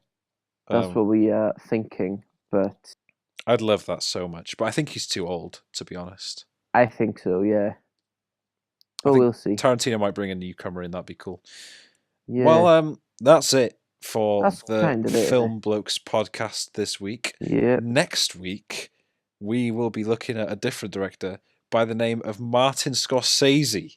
That's what we are thinking, but I'd love that so much. But I think he's too old, to be honest. I think so, yeah. But we'll see. Tarantino might bring a newcomer in, that'd be cool. Yeah. Well, that's it for the Film Blokes podcast this week. Yeah. Next week, we will be looking at a different director by the name of Martin Scorsese.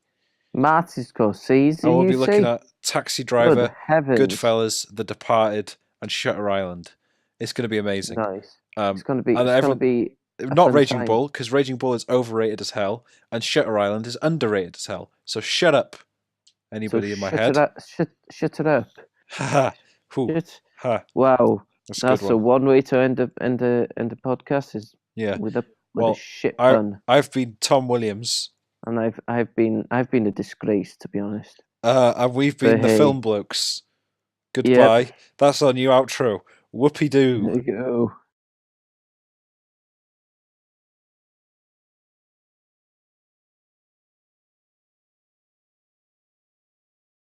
Martin Scorsese, and we'll be looking at Taxi Driver, Goodfellas, The Departed, and Shutter Island. It's going to be amazing. Nice. It's going to be not Raging Bull, because Raging Bull is overrated as hell, and Shutter Island is underrated as hell. So shut up, anybody in my head. Shut it up. Ha ha. Wow. That's a one way to end the podcast is with a shit pun. I've been Tom Williams. And I've been a disgrace, to be honest. And we've been the Film Blokes. Goodbye. Yep. That's our new outro. Whoopie doo. There you go.